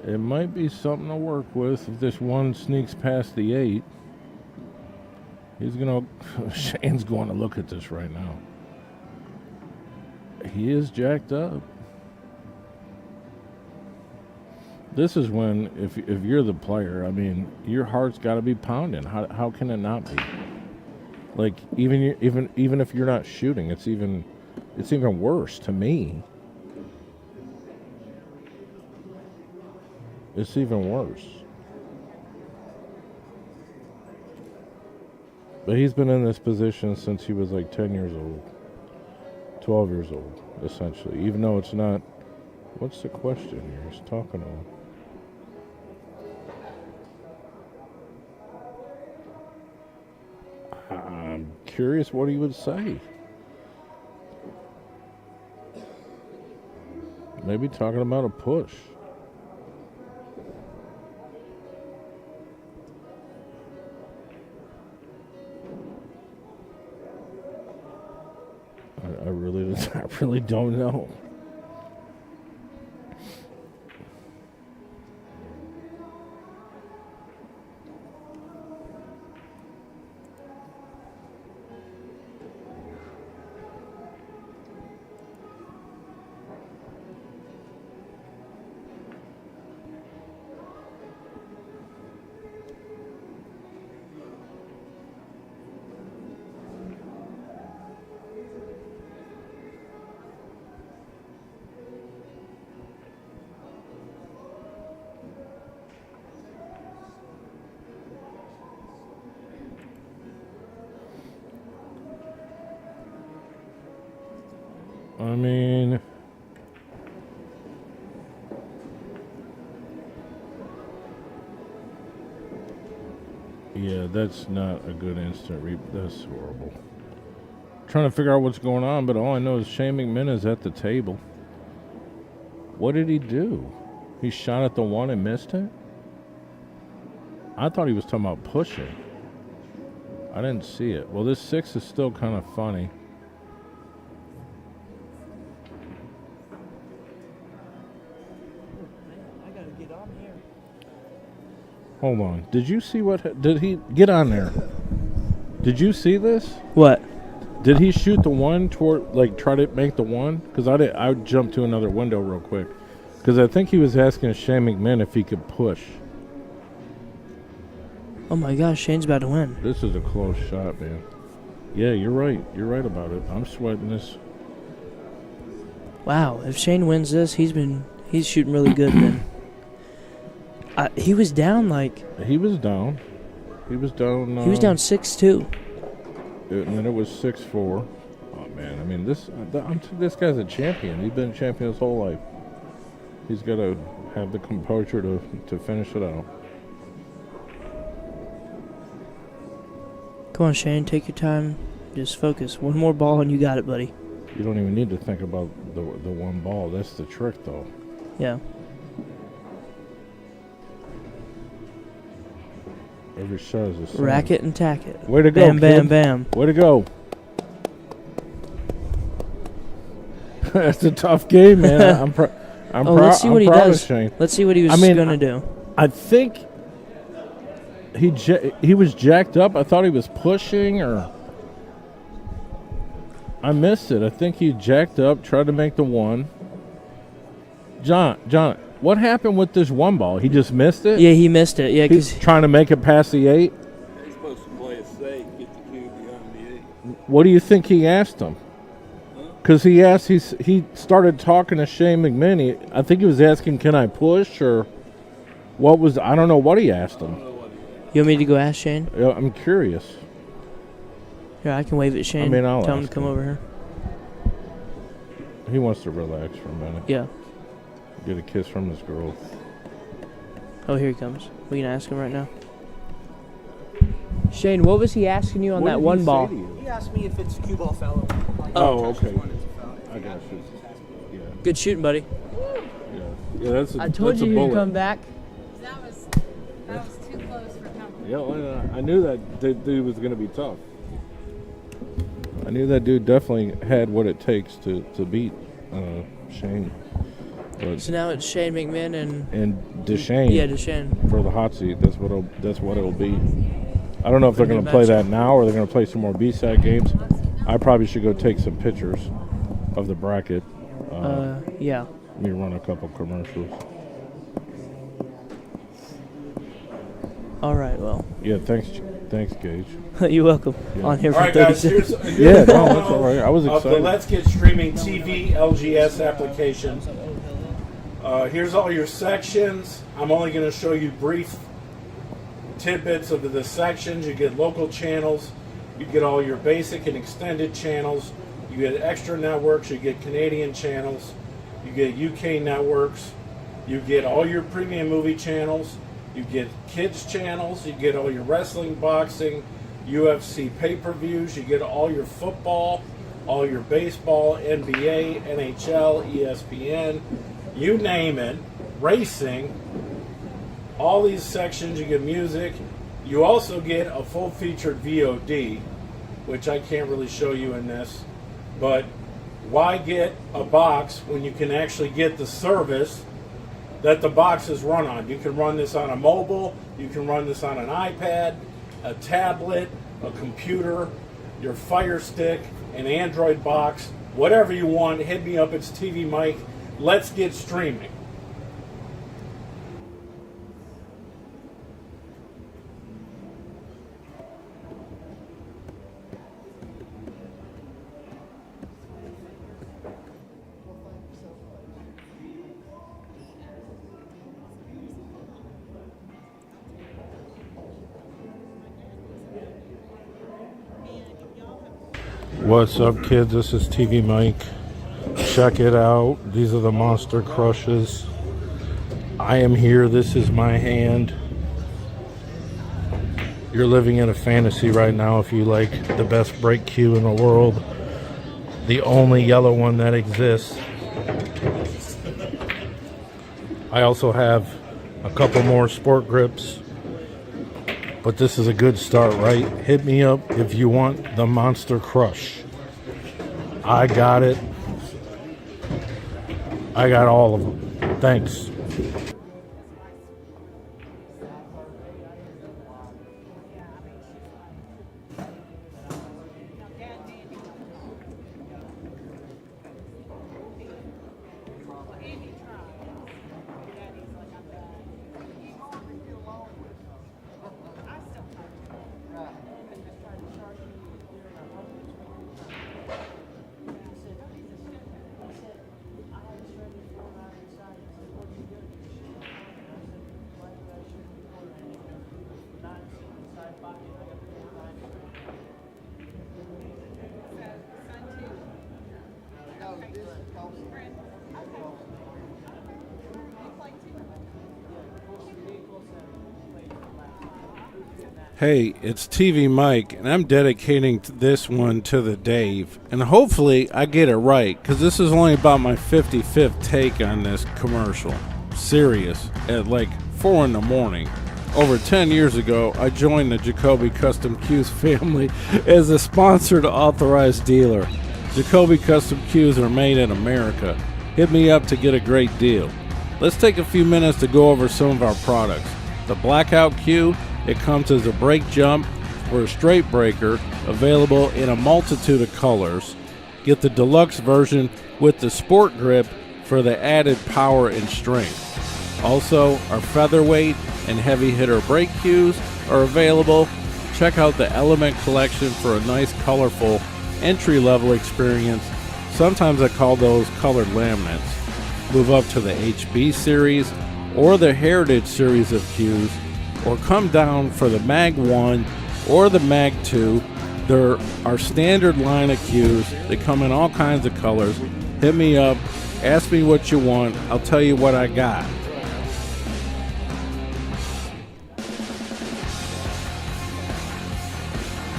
It might be something to work with if this one sneaks past the 8. He's gonna. Shane's going to look at this right now. He is jacked up. This is when, if you're the player, I mean, your heart's got to be pounding. How can it not be? Like even if you're not shooting, it's even worse to me. It's even worse. But he's been in this position since he was like 10 years old. 12 years old, essentially. Even though it's not. What's the question here? He's talking to him. I'm curious what he would say. Maybe talking about a push. I really don't know. I mean, yeah, that's not a good instant that's horrible. Trying to figure out what's going on, but all I know is Shane McMinn is at the table. What did he do? He shot at the one and missed it? I thought he was talking about pushing. I didn't see it. Well, this 6 is still kind of funny. Hold on. Did you see did he get on there? Did you see this? What? Did he shoot the one toward, like, try to make the one? Because I jumped to another window real quick. Because I think he was asking Shane McMinn if he could push. Oh my gosh, Shane's about to win. This is a close shot, man. Yeah, you're right. You're right about it. I'm sweating this. Wow, if Shane wins this, he's shooting really good then. He was down He was down. He was down 6-2. And then it was 6-4. Oh man, I mean this guy's a champion. He's been a champion his whole life. He's got to have the composure to finish it out. Come on, Shane, take your time. Just focus. One more ball and you got it, buddy. You don't even need to think about the one ball. That's the trick, though. Yeah. Every shot is the same. Rack it and tack it. Way to go, bam, bam, kid. bam. Way to go. That's a tough game, man. I'm proud. Let's see what he does. Shane. Let's see what he was going to do. I think he was jacked up. I thought he was pushing, or I missed it. I think he jacked up, tried to make the one. John, what happened with this one ball? He just missed it? Yeah, he missed it. Yeah, he's trying to make it past the 8. He's supposed to play it safe, get the cue beyond the 8. What do you think he asked him? Because he started talking to Shane McMinn. I think he was asking, can I push, or what was, I don't know what he asked him. You want me to go ask Shane? Yeah, I'm curious. Yeah, I can wave at Shane. I'll tell him ask to come over here. He wants to relax for a minute. Yeah. Get a kiss from this girl. Oh, here he comes. We can ask him right now. Shane, what was he asking you on that one ball? He asked me if it's cue ball foul. Oh, okay. I got you. Yeah. Good shooting, buddy. Yeah, that's a I told you bullet. you'd come back. That was too close for comfort. Yeah, well, I knew that dude was going to be tough. I knew that dude definitely had what it takes to beat Shane. But So now it's Shane McMinn and Dechaine. Yeah, Dechaine. For the hot seat. That's what it'll be. I don't know if they're going to play that now or they're going to play some more B-side games. I probably should go take some pictures of the bracket. Yeah. Let me run a couple commercials. All right, well. Yeah, thanks, Gage. You're welcome. Yeah. On here All for right, 30 guys, seconds. here's a new Yeah, no, promo that's all right. I was of the excited. Let's Get Streaming TV LGS application. Here's all your sections. I'm only going to show you brief tidbits of the sections. You get local channels. You get all your basic and extended channels. You get extra networks, you get Canadian channels, you get UK networks, you get all your premium movie channels, you get kids channels, you get all your wrestling, boxing, UFC pay-per-views, you get all your football, all your baseball, NBA, NHL, ESPN, you name it, racing, all these sections. You get music. You also get a full-featured VOD, which I can't really show you in this, but why get a box when you can actually get the service that the box is run on? You can run this on a mobile, you can run this on an iPad, a tablet, a computer, your Fire Stick, an Android box, whatever you want. Hit me up. It's TvMike. Let's get streaming. What's up, kids? This is TvMike. Check it out. These are the Monster Crushes. I am here. This is my hand. You're living in a fantasy right now if you like the best break cue in the world. The only yellow one that exists. I also have a couple more sport grips. But this is a good start, right? Hit me up if you want the Monster Crush. I got it. I got all of them. Thanks. Hey, it's TvMike, and I'm dedicating this one to the Dave. And hopefully I get it right, because this is only about my 55th take on this commercial. Serious, at like 4 in the morning. Over 10 years ago, I joined the Jacoby Custom Cues family as a sponsored authorized dealer. Jacoby Custom Cues are made in America. Hit me up to get a great deal. Let's take a few minutes to go over some of our products. The Blackout Cue, it comes as a break jump or a straight breaker, available in a multitude of colors. Get the deluxe version with the sport grip for the added power and strength. Also, our featherweight and heavy hitter break cues are available. Check out the Element collection for a nice colorful entry-level experience. Sometimes I call those colored laminates. Move up to the HB series or the Heritage series of cues, or come down for the Mag 1 or the Mag 2. There are standard line of cues. They come in all kinds of colors. Hit me up. Ask me what you want. I'll tell you what I got.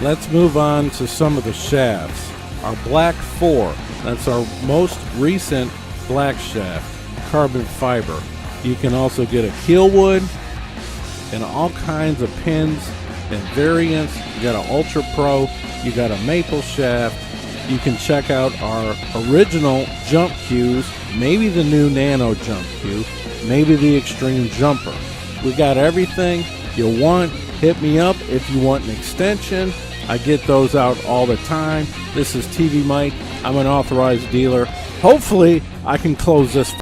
Let's move on to some of the shafts. Our Black 4, that's our most recent black shaft, carbon fiber. You can also get a keel wood and all kinds of pins and variants. You got an Ultra Pro, you got a maple shaft. You can check out our original jump cues, maybe the new Nano jump cue, maybe the Extreme Jumper. We got everything you want. Hit me up if you want an extension. I get those out all the time. This is TvMike. I'm an authorized dealer. Hopefully I can close this.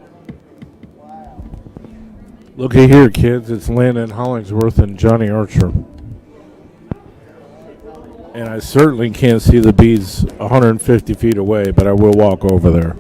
Looky here, kids. It's Landon Hollingsworth and Johnny Archer. And I certainly can't see the beads 150 feet away, but I will walk over there.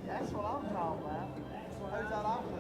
That's what I'm talking about. Who's that off of?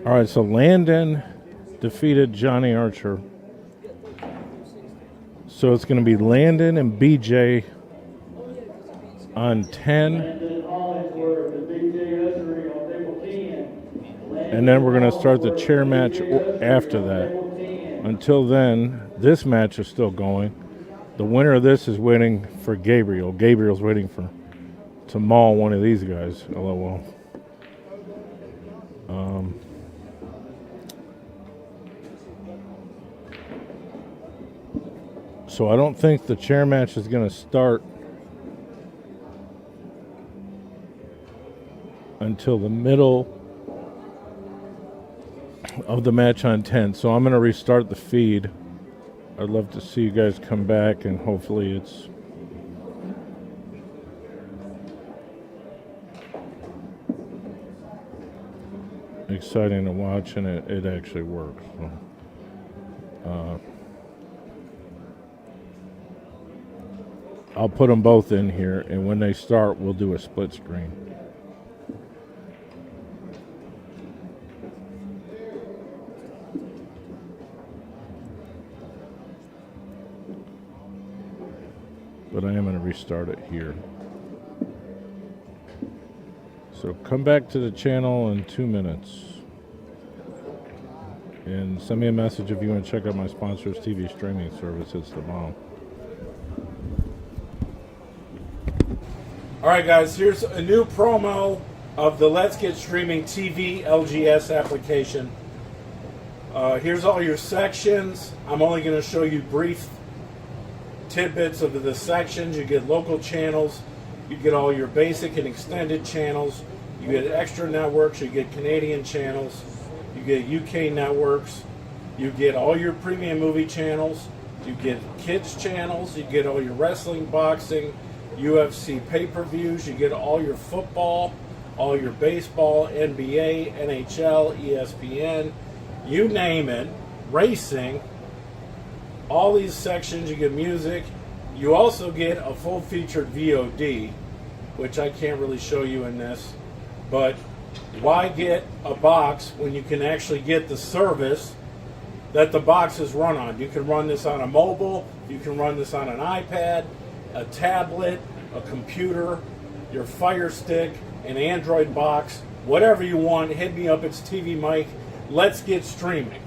All right, so Landon defeated Johnny Archer. So it's going to be Landon and BJ on 10. And then we're going to start the chair match after that. Until then, this match is still going. The winner of this is waiting for Gabriel. Gabriel's waiting to maul one of these guys. LOL. So I don't think the chair match is going to start until the middle of the match on 10. So I'm going to restart the feed. I'd love to see you guys come back, and hopefully it's exciting to watch, and it actually works. So, I'll put them both in here, and when they start, we'll do a split screen. But I am going to restart it here. So come back to the channel in 2 minutes. And send me a message if you want to check out my sponsor's TV streaming service. It's the bomb. All right, guys, here's a new promo of the Let's Get Streaming TV LGS application. Here's all your sections. I'm only going to show you brief tidbits of the sections. You get local channels. You get all your basic and extended channels. You get extra networks. You get Canadian channels. You get UK networks. You get all your premium movie channels. You get kids channels. You get all your wrestling, boxing, UFC pay-per-views. You get all your football, all your baseball, NBA, NHL, ESPN, you name it, racing, all these sections. You get music. You also get a full-featured VOD, which I can't really show you in this, but why get a box when you can actually get the service that the box is run on? You can run this on a mobile, you can run this on an iPad, a tablet, a computer, your Fire Stick, an Android box, whatever you want. Hit me up. It's TvMike. Let's get streaming.